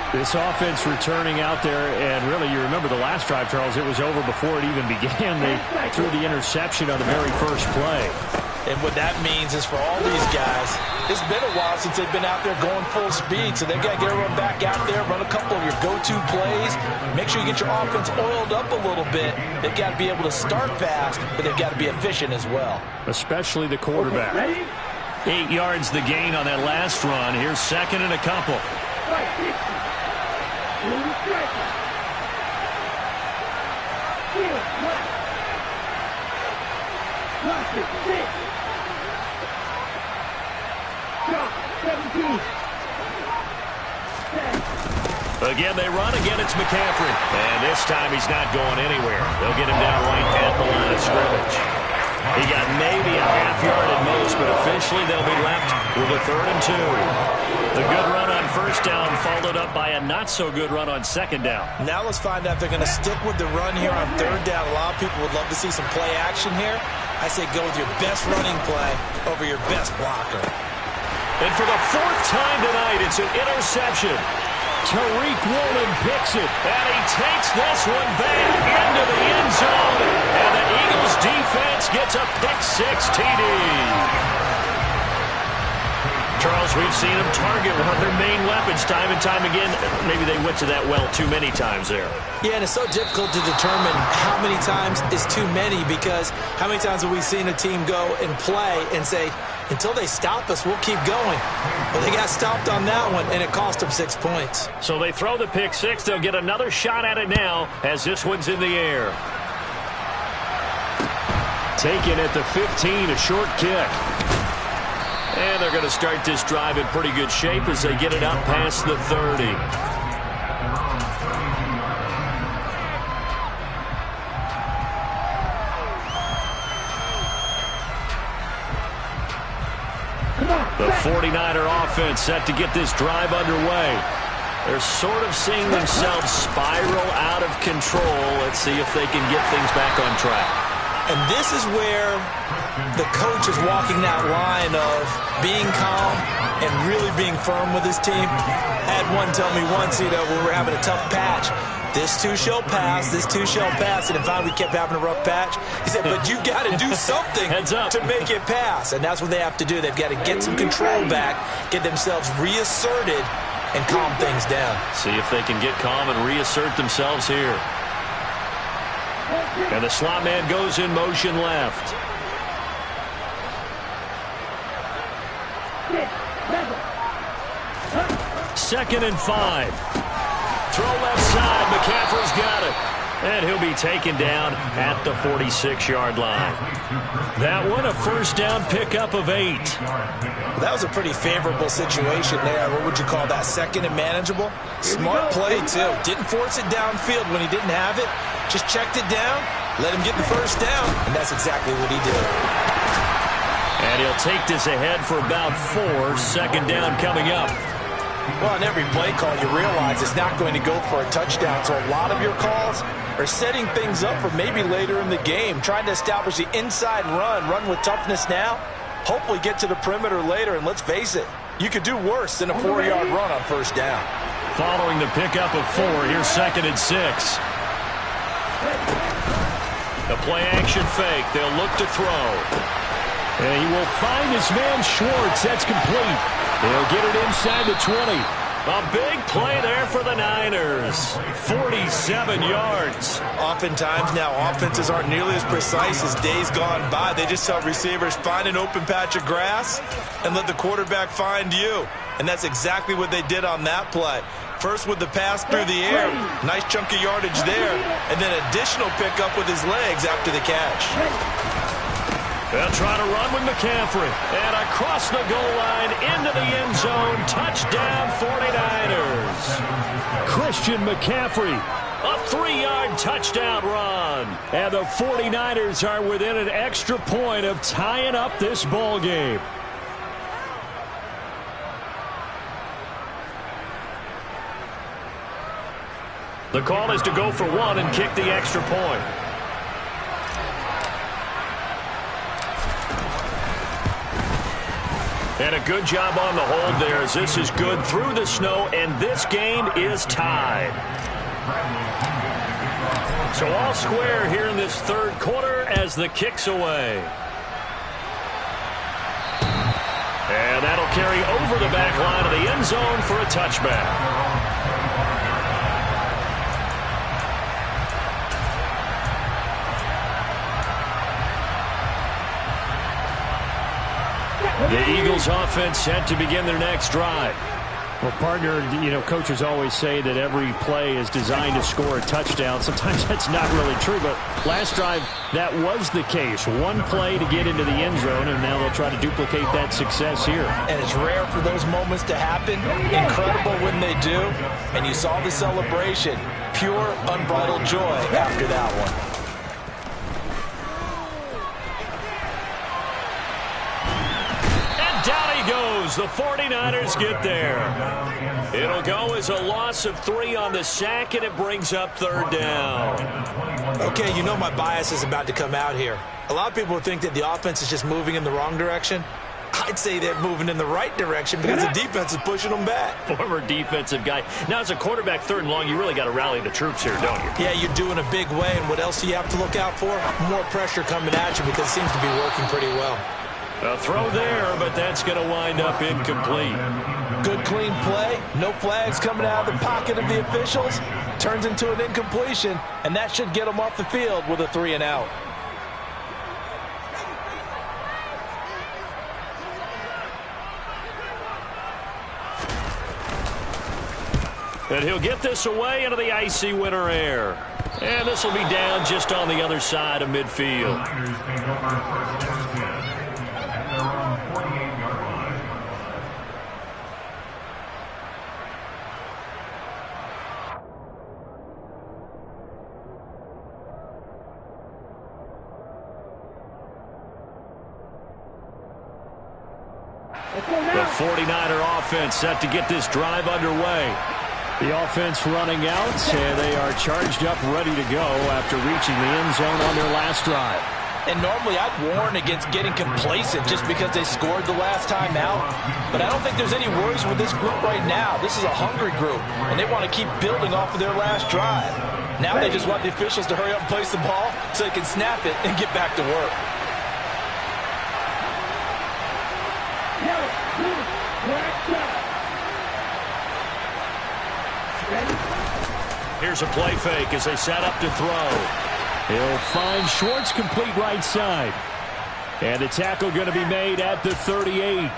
D: This offense returning out there, and really, you remember the last drive, Charles, it was over before it even began. They threw the interception on the very first play.
C: And what that means is for all these guys, it's been a while since they've been out there going full speed, so they've got to get everyone back out there, run a couple of your go-to plays, make sure you get your offense oiled up a little bit. They've got to be able to start fast, but they've got to be efficient as well.
D: Especially the quarterback.
B: 8 yards the gain on that last run. Here's second and a couple. Again, they run. Again, it's McCaffrey. And this time he's not going anywhere. They'll get him down right at the line of scrimmage. He got maybe a half yard at most, but officially they'll be left with a 3rd and 2. The good run on first down followed up by a not-so-good run on second down.
C: Now let's find out if they're going to stick with the run here on 3rd down. A lot of people would love to see some play action here. I say go with your best running play over your best blocker.
B: And for the 4th time tonight, it's an interception.
D: Tariq Woolen picks it.
B: And he takes this one back into the end zone. And the Eagles defense gets a pick-6 TD. Charles, we've seen them target one of their main weapons time and time again. Maybe they went to that well too many times there.
C: Yeah, and it's so difficult to determine how many times is too many, because how many times have we seen a team go and play and say, until they stop us, we'll keep going. But they got stopped on that one, and it cost them 6 points.
B: So they throw the pick-6. They'll get another shot at it now as this one's in the air.
D: Taken at the 15, a short kick.
B: And they're going to start this drive in pretty good shape as they get it up past the 30. The 49er offense set to get this drive underway. They're sort of seeing themselves spiral out of control. Let's see if they can get things back on track.
C: And this is where the coach is walking that line of being calm and really being firm with his team. I had one tell me once, when we were having a tough patch, this too shall pass, this too shall pass. And finally we kept having a rough patch. He said, but you've got to do something to make it pass. And that's what they have to do. They've got to get some control back, get themselves reasserted, and calm things down.
B: See if they can get calm and reassert themselves here. And the slot man goes in motion left. Second and 5. Throw left side. McCaffrey's got it. And he'll be taken down at the 46-yard line. That one, a first down pickup of 8.
C: That was a pretty favorable situation there. What would you call that? Second and manageable? Smart play, too. Didn't force it downfield when he didn't have it. Just checked it down, let him get the first down, and that's exactly what he did.
B: And he'll take this ahead for about 4. Second down coming up.
C: Well, on every play call, you realize it's not going to go for a touchdown, so a lot of your calls are setting things up for maybe later in the game, trying to establish the inside run with toughness now, hopefully get to the perimeter later, and let's face it, you could do worse than a 4-yard run on first down.
B: Following the pickup of 4, here's second and 6. The play-action fake. They'll look to throw.
D: And he will find his man Schwartz. That's complete. He'll get it inside the 20.
B: A big play there for the Niners. 47 yards.
C: Oftentimes now, offenses aren't nearly as precise as days gone by. They just tell receivers, find an open patch of grass and let the quarterback find you. And that's exactly what they did on that play. First with the pass through the air, nice chunk of yardage there, and then additional pickup with his legs after the catch.
B: They'll try to run with McCaffrey. And across the goal line into the end zone. Touchdown 49ers.
D: Christian McCaffrey.
B: A 3-yard touchdown run.
D: And the 49ers are within an extra point of tying up this ball game.
B: The call is to go for 1 and kick the extra point. And a good job on the hold there, as this is good through the snow, and this game is tied. So all square here in this third quarter as the kick's away. And that'll carry over the back line of the end zone for a touchback. The Eagles offense set to begin their next drive.
D: Well, partner, coaches always say that every play is designed to score a touchdown. Sometimes that's not really true, but last drive, that was the case. One play to get into the end zone, and now they'll try to duplicate that success here.
C: And it's rare for those moments to happen. Incredible when they do. And you saw the celebration. Pure, unbridled joy after that one.
B: The 49ers get there. It'll go as a loss of 3 on the sack, and it brings up third down.
C: Okay, you know my bias is about to come out here. A lot of people think that the offense is just moving in the wrong direction. I'd say they're moving in the right direction because the defense is pushing them back.
B: Former defensive guy. Now, as a quarterback, third and long, you really got to rally the troops here, don't you?
C: Yeah, you're doing a big way, and what else do you have to look out for? More pressure coming at you because it seems to be working pretty well.
B: A throw there, but that's going to wind up incomplete.
C: Good, clean play. No flags coming out of the pocket of the officials. Turns into an incompletion, and that should get them off the field with a 3 and out.
B: And he'll get this away into the icy winter air. And this will be down just on the other side of midfield. The 49er offense set to get this drive underway.
D: The offense running out, and they are charged up, ready to go after reaching the end zone on their last drive.
C: And normally I'd warn against getting complacent just because they scored the last time out. But I don't think there's any worries with this group right now. This is a hungry group, and they want to keep building off of their last drive. Now they just want the officials to hurry up and place the ball so they can snap it and get back to work.
B: Here's a play fake as they set up to throw.
D: He'll find Schwartz, complete right side. And the tackle going to be made at the 38.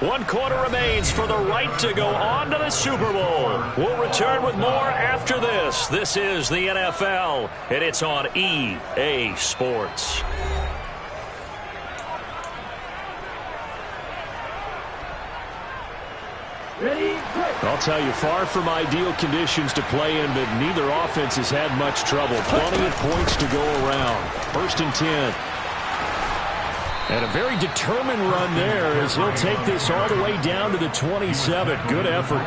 B: One quarter remains for the right to go on to the Super Bowl. We'll return with more after this. This is the NFL, and it's on EA Sports.
D: I'll tell you, far from ideal conditions to play in, but neither offense has had much trouble. Plenty of points to go around. 1st and 10. And a very determined run there as he'll take this all the way down to the 27. Good effort.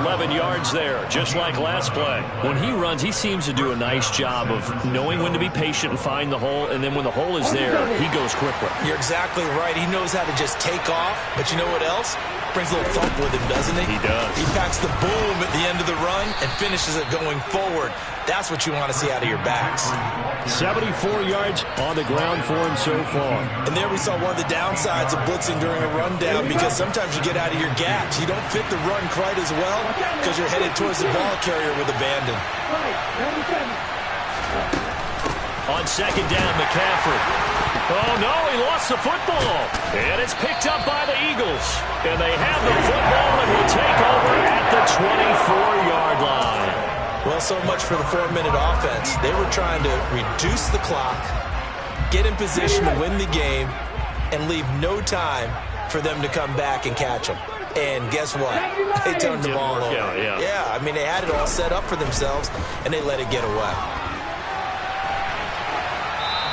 B: 11 yards there, just like last play.
D: When he runs, he seems to do a nice job of knowing when to be patient and find the hole, and then when the hole is there, he goes quickly.
C: You're exactly right. He knows how to just take off, but you know what else? Brings a little thump with him, doesn't he?
B: He does.
C: He packs the boom at the end of the run and finishes it going forward. That's what you want to see out of your backs.
D: 74 yards on the ground for him so far.
C: And there we saw one of the downsides of blitzing during a rundown, because sometimes you get out of your gaps. You don't fit the run quite as well because you're headed towards the ball carrier with abandon.
B: On 2nd down, McCaffrey. Oh, no, he lost the football. And it's picked up by the Eagles. And they have the football and will take over at the 24-yard line.
C: Well, so much for the 4-minute offense. They were trying to reduce the clock, get in position to win the game, and leave no time for them to come back and catch them. And guess what? They turned the ball over. Yeah, I mean, they had it all set up for themselves, and they let it get away.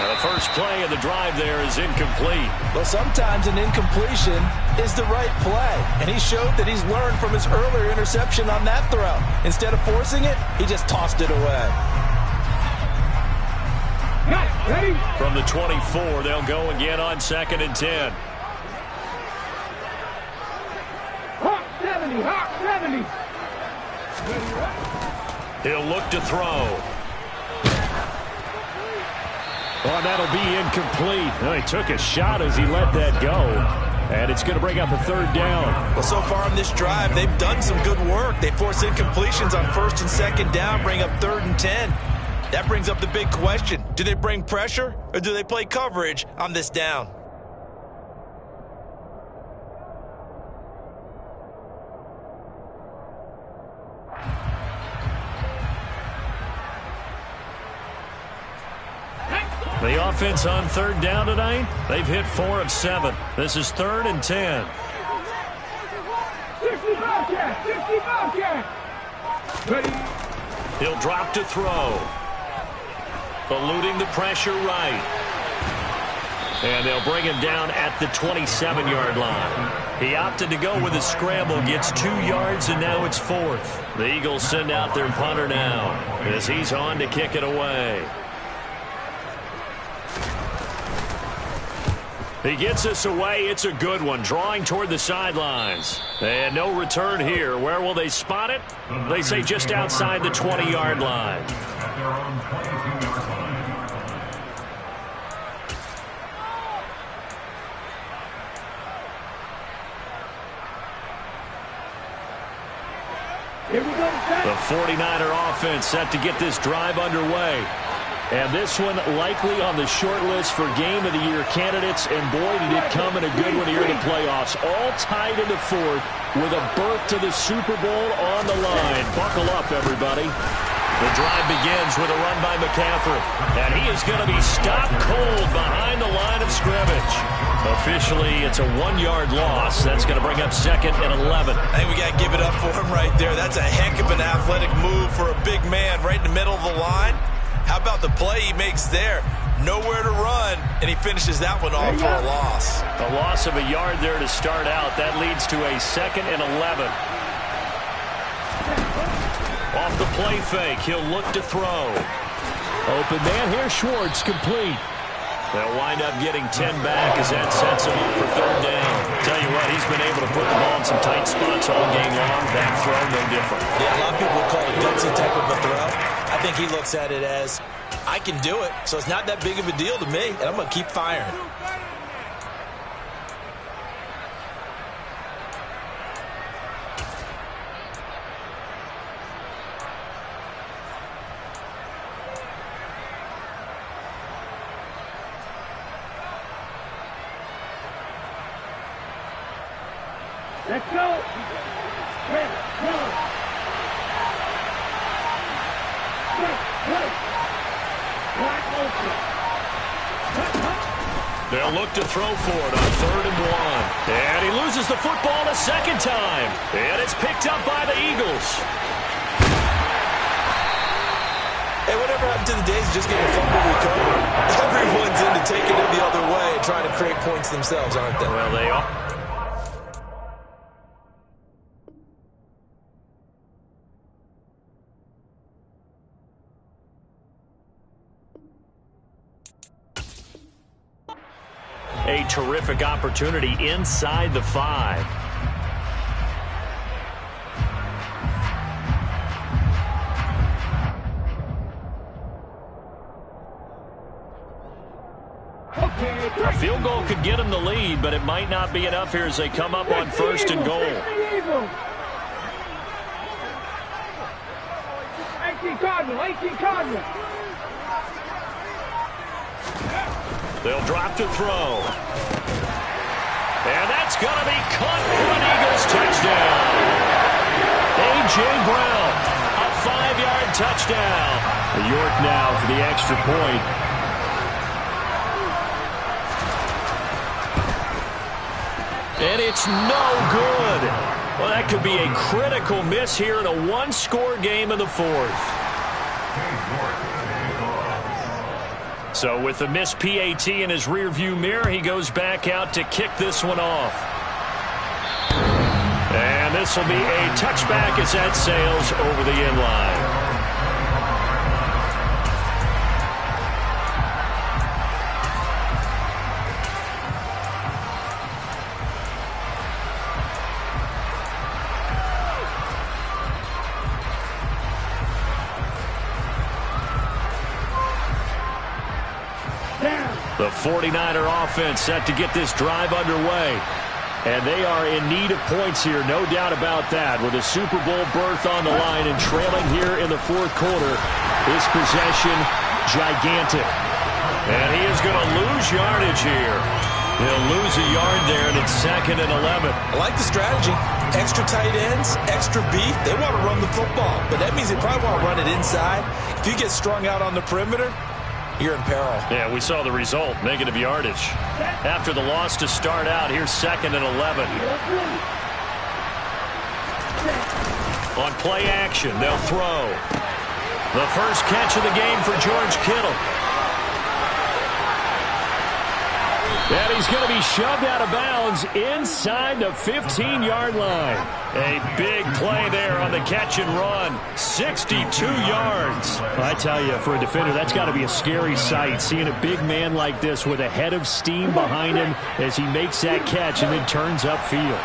B: Now the first play of the drive there is incomplete.
C: Well, sometimes an incompletion is the right play, and he showed that he's learned from his earlier interception on that throw. Instead of forcing it, he just tossed it away.
A: Ready?
B: From the 24, they'll go again on 2nd and 10.
A: Hawk 70, Hawk 70.
B: He'll look to throw.
D: Oh, that'll be incomplete. Well, he took a shot as he let that go. And it's going to bring up a 3rd down.
C: Well, so far on this drive, they've done some good work. They force incompletions on 1st and 2nd down, bring up 3rd and 10. That brings up the big question. Do they bring pressure or do they play coverage on this down?
B: The offense on 3rd down tonight, they've hit 4 of 7. This is 3rd and 10.
A: 60 Bobcat, 60 Bobcat. Ready?
B: He'll drop to throw. Eluding the pressure right. And they'll bring him down at the 27-yard line. He opted to go with a scramble, gets 2 yards, and now it's 4th. The Eagles send out their punter now as he's on to kick it away. He gets us away. It's a good one, drawing toward the sidelines. And no return here. Where will they spot it? They say just outside the 20-yard line.
A: Here we go.
B: The 49er offense set to get this drive underway. And this one likely on the short list for Game of the Year candidates. And boy, did it come in a good one here in the playoffs. All tied in the 4th with a berth to the Super Bowl on the line. Buckle up, everybody. The drive begins with a run by McCaffrey. And he is going to be stopped cold behind the line of scrimmage. Officially, it's a 1-yard loss. That's going to bring up 2nd and 11.
C: I think we got to give it up for him right there. That's a heck of an athletic move for a big man right in the middle of the line. How about the play he makes there? Nowhere to run, and he finishes that one off for a loss.
B: A loss of a yard there to start out. That leads to a 2nd and 11. Off the play fake, he'll look to throw.
D: Open man here, Schwartz, complete.
B: They'll wind up getting 10 back as that sets him up for 3rd down. Tell you what, he's been able to put the ball in some tight spots all game long. That throw, no different.
C: Yeah, a lot of people would call it gutsy type of a throw. I think he looks at it as, I can do it, so it's not that big of a deal to me, and I'm going to keep firing.
A: Let's go.
B: They'll look to throw for it on 3rd and 1. And he loses the football a 2nd time. And it's picked up by the Eagles.
C: Hey, whatever happened to the days of just getting a fumble recovery? Everyone's into taking it the other way and trying to create points themselves, aren't they?
B: Well, they are. A terrific opportunity inside the 5. A field goal could get them the lead, but it might not be enough here as they come up on 1st and goal.
A: 18 Cardinal.
B: They'll drop to throw. And that's going to be caught for an Eagles touchdown. A.J. Brown, a 5-yard touchdown.
D: York now for the extra point.
B: And it's no good. Well, that could be a critical miss here in a 1-score game in the 4th. So with the missed PAT in his rearview mirror, he goes back out to kick this one off. And this will be a touchback as that sails over the end line. The 49er offense set to get this drive underway. And they are in need of points here, no doubt about that. With a Super Bowl berth on the line and trailing here in the fourth quarter, his possession gigantic. And he is going to lose yardage here. He'll lose a yard there, and it's 2nd and 11.
C: I like the strategy. Extra tight ends, extra beef. They want to run the football, but that means they probably want to run it inside. If you get strung out on the perimeter, you're in peril.
B: Yeah, we saw the result, negative yardage. After the loss to start out, here's 2nd and 11. On play action, they'll throw. The first catch of the game for George Kittle. And he's going to be shoved out of bounds inside the 15-yard line. A big play there on the catch and run. 62 yards.
D: I tell you, for a defender, that's got to be a scary sight, seeing a big man like this with a head of steam behind him as he makes that catch and then turns upfield.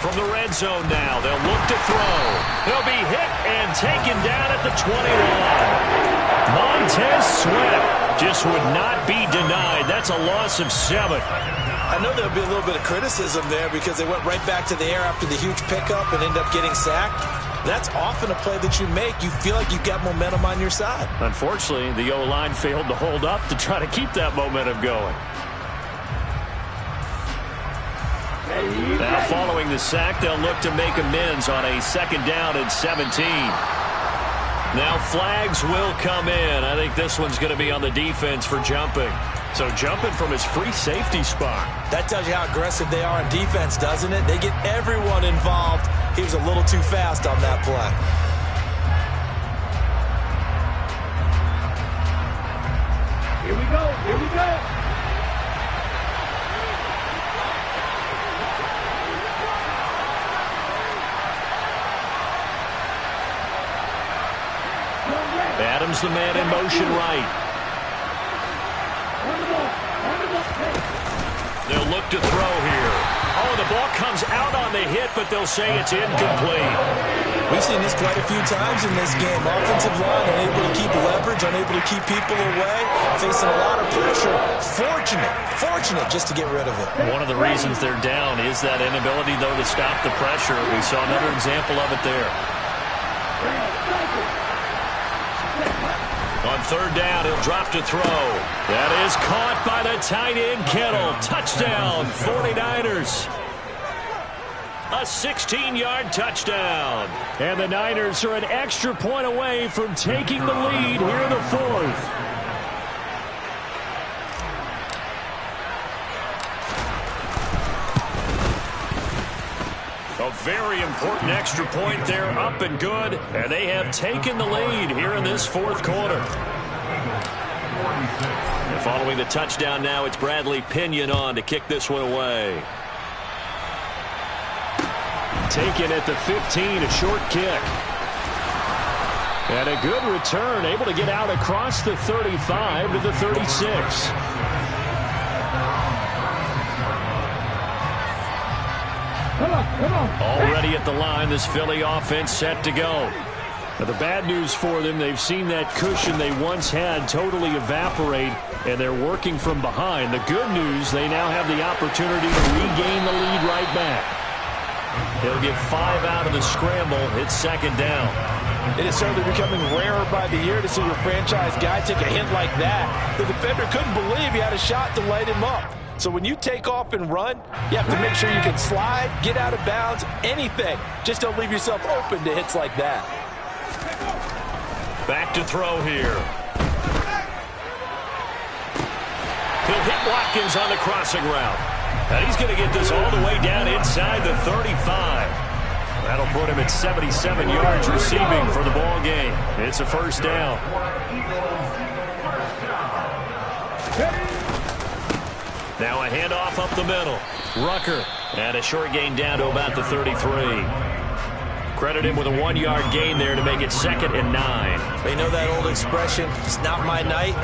B: From the red zone now, they'll look to throw. He'll be hit and taken down at the 21. Montez Sweat just would not be denied. That's a loss of 7.
C: I know there'll be a little bit of criticism there because they went right back to the air after the huge pickup and ended up getting sacked. That's often a play that you make. You feel like you've got momentum on your side.
B: Unfortunately, the O-line failed to hold up to try to keep that momentum going. Now following the sack, they'll look to make amends on a 2nd down and 17. Now flags will come in. I think this one's going to be on the defense for jumping. So jumping from his free safety spot.
C: That tells you how aggressive they are on defense, doesn't it? They get everyone involved. He was a little too fast on that play.
A: Here we go. Here we go.
B: Adams the man in motion right. They'll look to throw here. Oh, the ball comes out on the hit, but they'll say it's incomplete.
C: We've seen this quite a few times in this game. Offensive line unable to keep leverage, unable to keep people away, facing a lot of pressure. Fortunate just to get rid of it.
B: One of the reasons they're down is that inability, though, to stop the pressure. We saw another example of it there. On 3rd down, he'll drop to throw. That is caught by the tight end, Kittle. Touchdown, 49ers. A 16-yard touchdown.
D: And the Niners are an extra point away from taking the lead here in the 4th.
B: A very important extra point there, up and good. And they have taken the lead here in this 4th quarter. And following the touchdown now, it's Bradley Pinion on to kick this one away.
D: Taken at the 15, a short kick. And a good return, able to get out across the 35 to the 36.
A: Come on.
B: Already at the line, this Philly offense set to go.
D: Now, the bad news for them, they've seen that cushion they once had totally evaporate, and they're working from behind. The good news, they now have the opportunity to regain the lead right back.
B: He'll get 5 out of the scramble. It's 2nd down.
C: It is certainly becoming rarer by the year to see your franchise guy take a hit like that. The defender couldn't believe he had a shot to light him up. So when you take off and run, you have to make sure you can slide, get out of bounds, anything. Just don't leave yourself open to hits like that.
B: Back to throw here. He'll hit Watkins on the crossing route. And he's going to get this all the way down inside the 35. That'll put him at 77 yards receiving for the ball game. It's a first down. Now a handoff up the middle. Rucker. And a short gain down to about the 33. Credit him with a 1-yard gain there to make it 2nd and 9.
C: They know that old expression, it's not my night.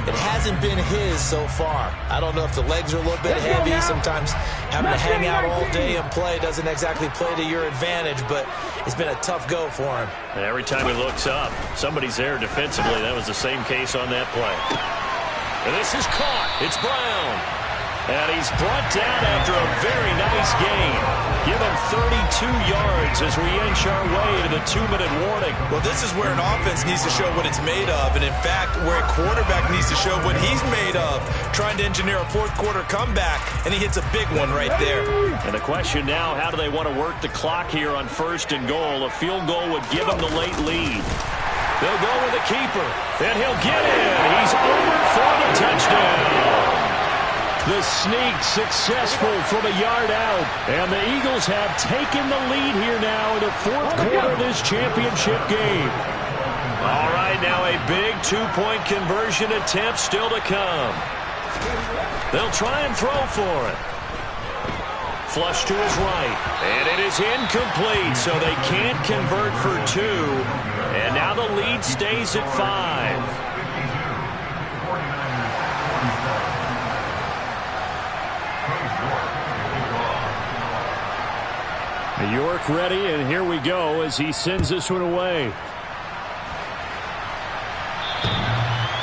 C: It hasn't been his so far. I don't know if the legs are a little bit heavy. Sometimes having to hang out all day and play doesn't exactly play to your advantage, but it's been a tough go for him.
B: And every time he looks up, somebody's there defensively. That was the same case on that play. And this is caught. It's Brown. And he's brought down after a very nice gain. Give him 32 yards as we inch our way to the 2-minute warning.
C: Well, this is where an offense needs to show what it's made of. And, in fact, where a quarterback needs to show what he's made of. Trying to engineer a fourth-quarter comeback, and he hits a big one right there.
B: And the question now, how do they want to work the clock here on 1st and goal? A field goal would give them the late lead. They'll go with the keeper, and he'll get in. He's over for the touchdown. The sneak successful from a yard out. And the Eagles have taken the lead here now in the 4th quarter of this championship game. All right, now a big 2-point conversion attempt still to come. They'll try and throw for it. Flush to his right. And it is incomplete, so they can't convert for 2. And now the lead stays at 5. York ready, and here we go as he sends this one away.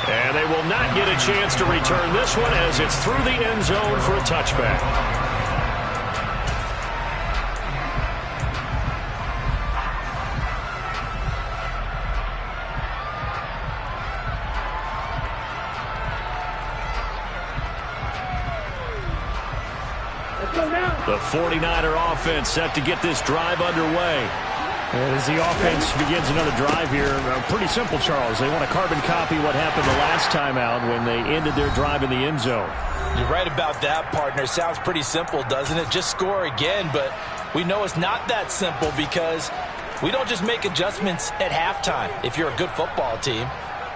B: And they will not get a chance to return this one as it's through the end zone for a touchback. The 49er offense set to get this drive underway.
D: And as the offense begins another drive here, pretty simple, Charles. They want to carbon copy what happened the last time out when they ended their drive in the end zone.
C: You're right about that, partner. Sounds pretty simple, doesn't it? Just score again, but we know it's not that simple because we don't just make adjustments at halftime if you're a good football team.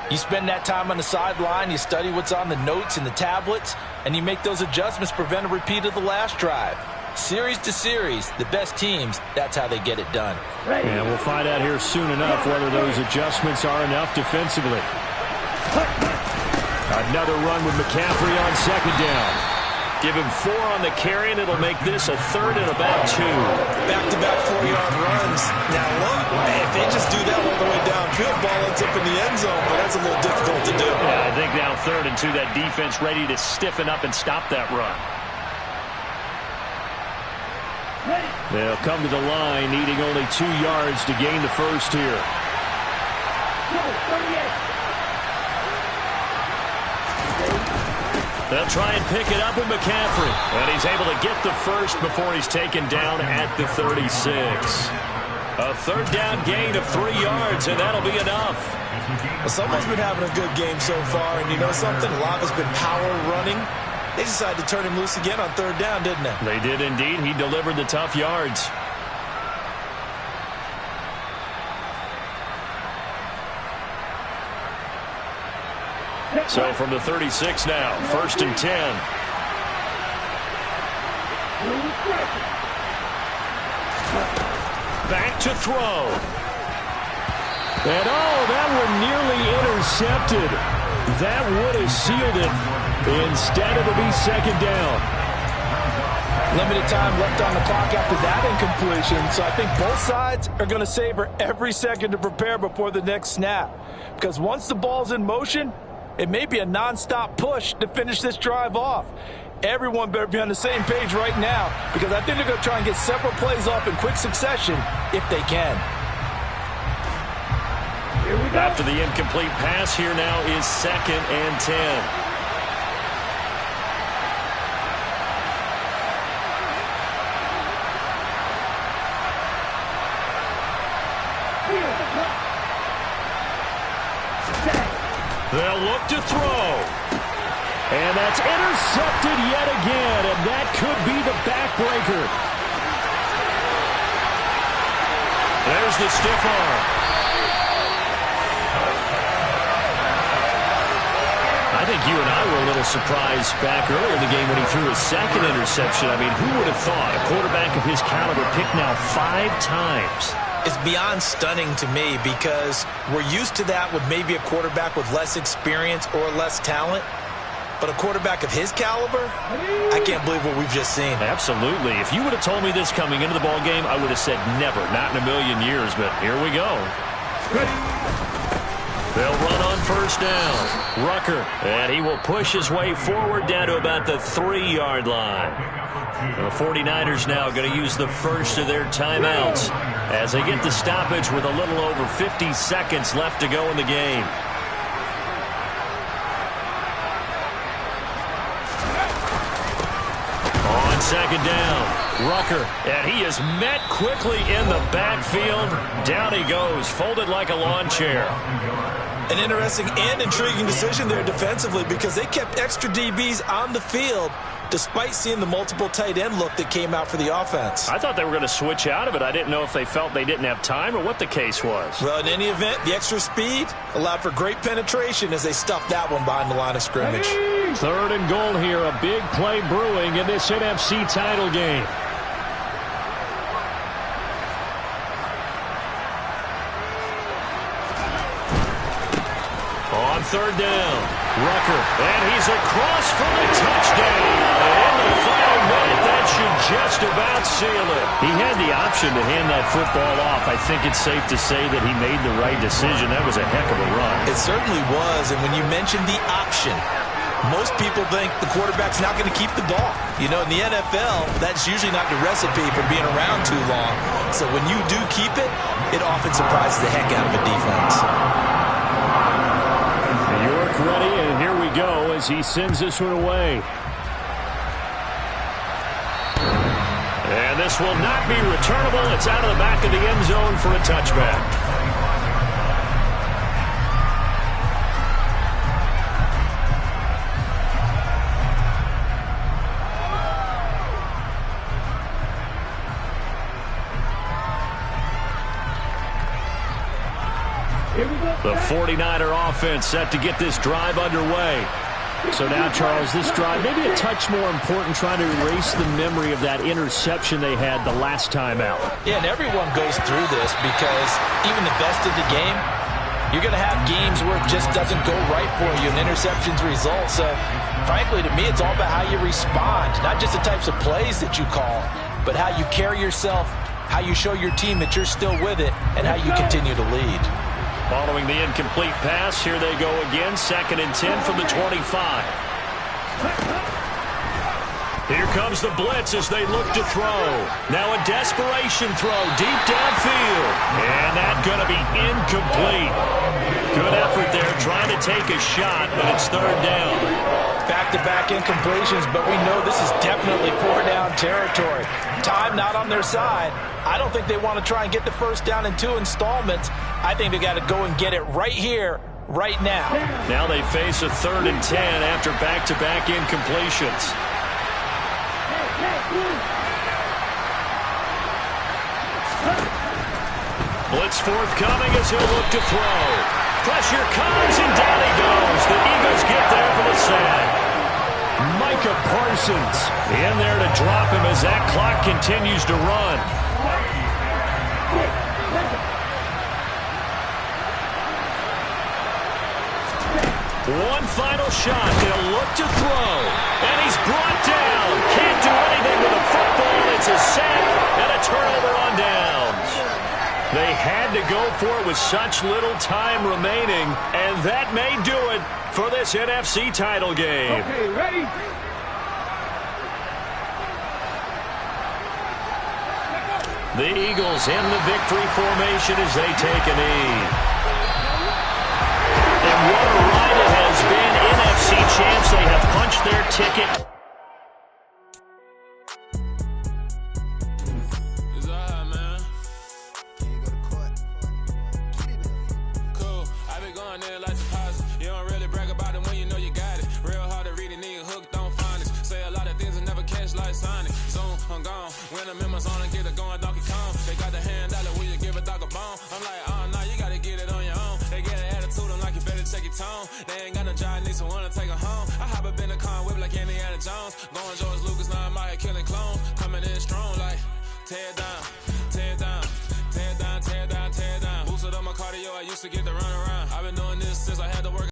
C: You spend that time on the sideline, you study what's on the notes and the tablets, and you make those adjustments, prevent a repeat of the last drive. Series to series, the best teams, that's how they get it done.
D: And we'll find out here soon enough whether those adjustments are enough defensively. Another run with McCaffrey on 2nd down.
B: Give him 4 on the carry, and it'll make this a 3rd and about 2.
C: Back-to-back 4-yard runs. Now, look, if they just do that all the way downfield, ball ends up in the end zone, but that's a little difficult to do.
B: Yeah, I think now 3rd and 2, that defense ready to stiffen up and stop that run.
D: They'll come to the line, needing only 2 yards to gain the first here.
B: They'll try and pick it up with McCaffrey. And he's able to get the first before he's taken down at the 36. A 3rd down gain of 3 yards, and that'll be enough.
C: Well, someone's been having a good game so far, and you know something? A lot has been power running. They decided to turn him loose again on 3rd down, didn't they?
B: They did indeed. He delivered the tough yards. So from the 36 now, 1st and 10. Back to throw.
D: And that one nearly intercepted. That would have sealed it. Instead, it'll be 2nd down.
C: Limited time left on the clock after that incompletion, so I think both sides are going to savor every second to prepare before the next snap. Because once the ball's in motion, it may be a nonstop push to finish this drive off. Everyone better be on the same page right now, because I think they're going to try and get several plays off in quick succession if they can.
B: After the incomplete pass, here now is 2nd and 10. They'll look to throw.
D: And that's intercepted yet again, and that could be the backbreaker.
B: There's the stiff arm. I think you and I were a little surprised back earlier in the game when he threw his second interception. I mean, who would have thought a quarterback of his caliber picked now 5 times?
C: It's beyond stunning to me because we're used to that with maybe a quarterback with less experience or less talent. But a quarterback of his caliber, I can't believe what we've just seen.
B: Absolutely. If you would have told me this coming into the ball game, I would have said never, not in a million years. But here we go. They'll run on first down. Rucker, and he will push his way forward down to about the 3-yard line. The 49ers now going to use the first of their timeouts as they get the stoppage with a little over 50 seconds left to go in the game. On second down, Rucker, and he is met quickly in the backfield. Down he goes, folded like a lawn chair.
C: An interesting and intriguing decision there defensively because they kept extra DBs on the field despite seeing the multiple tight end look that came out for the offense.
B: I thought they were going to switch out of it. I didn't know if they felt they didn't have time or what the case was.
C: Well, in any event, the extra speed allowed for great penetration as they stuffed that one behind the line of scrimmage.
D: 3rd and goal here. A big play brewing in this NFC title game.
B: On 3rd down, Rucker, and he's across for the touchdown. And in the final minute, that should just about seal it.
D: He had the option to hand that football off. I think it's safe to say that he made the right decision. That was a heck of a run.
C: It certainly was, and when you mentioned the option, most people think the quarterback's not going to keep the ball. You know, in the NFL, that's usually not the recipe for being around too long. So when you do keep it, it often surprises the heck out of a defense.
D: York ready, and here we go as he sends this one away.
B: And this will not be returnable. It's out of the back of the end zone for a touchback. The 49er offense set to get this drive underway.
D: So now, Charles, this drive maybe a touch more important, trying to erase the memory of that interception they had the last time out.
C: Yeah, and everyone goes through this because even the best of the game, you're going to have games where it just doesn't go right for you, and interceptions result. So, frankly, to me, it's all about how you respond, not just the types of plays that you call, but how you carry yourself, how you show your team that you're still with it, and how you continue to lead.
B: Following the incomplete pass, here they go again. 2nd and 10 from the 25. Here comes the blitz as they look to throw. Now a desperation throw deep downfield. And that's going to be incomplete. Good effort there trying to take a shot, but it's 3rd down.
C: Back-to-back incompletions, but we know this is definitely 4-down territory. Time not on their side. I don't think they want to try and get the first down in 2 installments. I think they got to go and get it right here, right now.
B: Now they face a 3rd and 10 after back-to-back incompletions. Blitz forthcoming as he'll look to throw. Pressure comes and down he goes. The Eagles get there for the sack. Micah Parsons in there to drop him as that clock continues to run. One final shot. They'll look to throw. And he's brought down. Can't do anything with the football. It's a sack and a turnover on downs. They had to go for it with such little time remaining. And that may do it for this NFC title game.
A: Okay, ready?
B: The Eagles in the victory formation as they take a knee. And what a ride it has been. NFC champs, they have punched their ticket.
E: It's all right, man. Cool. I been going there like deposit. You don't really brag about it when you know you got it. Real hard to read a nigga hooked on phonics. Say a lot of things and never catch like Sonic. Zone I'm gone. When I'm in my zone and get it going, Donkey Kong. They got the hand dollar, will you give a dog a bone? I'm like, nah, you gotta get it on your own. They get an attitude, I'm like, you better check your tone. They ain't got no job, need someone to take her home. I hop up in the car, whip like Indiana Jones. Going George Lucas, now I'm out here killing clones. Coming in strong like, tear down.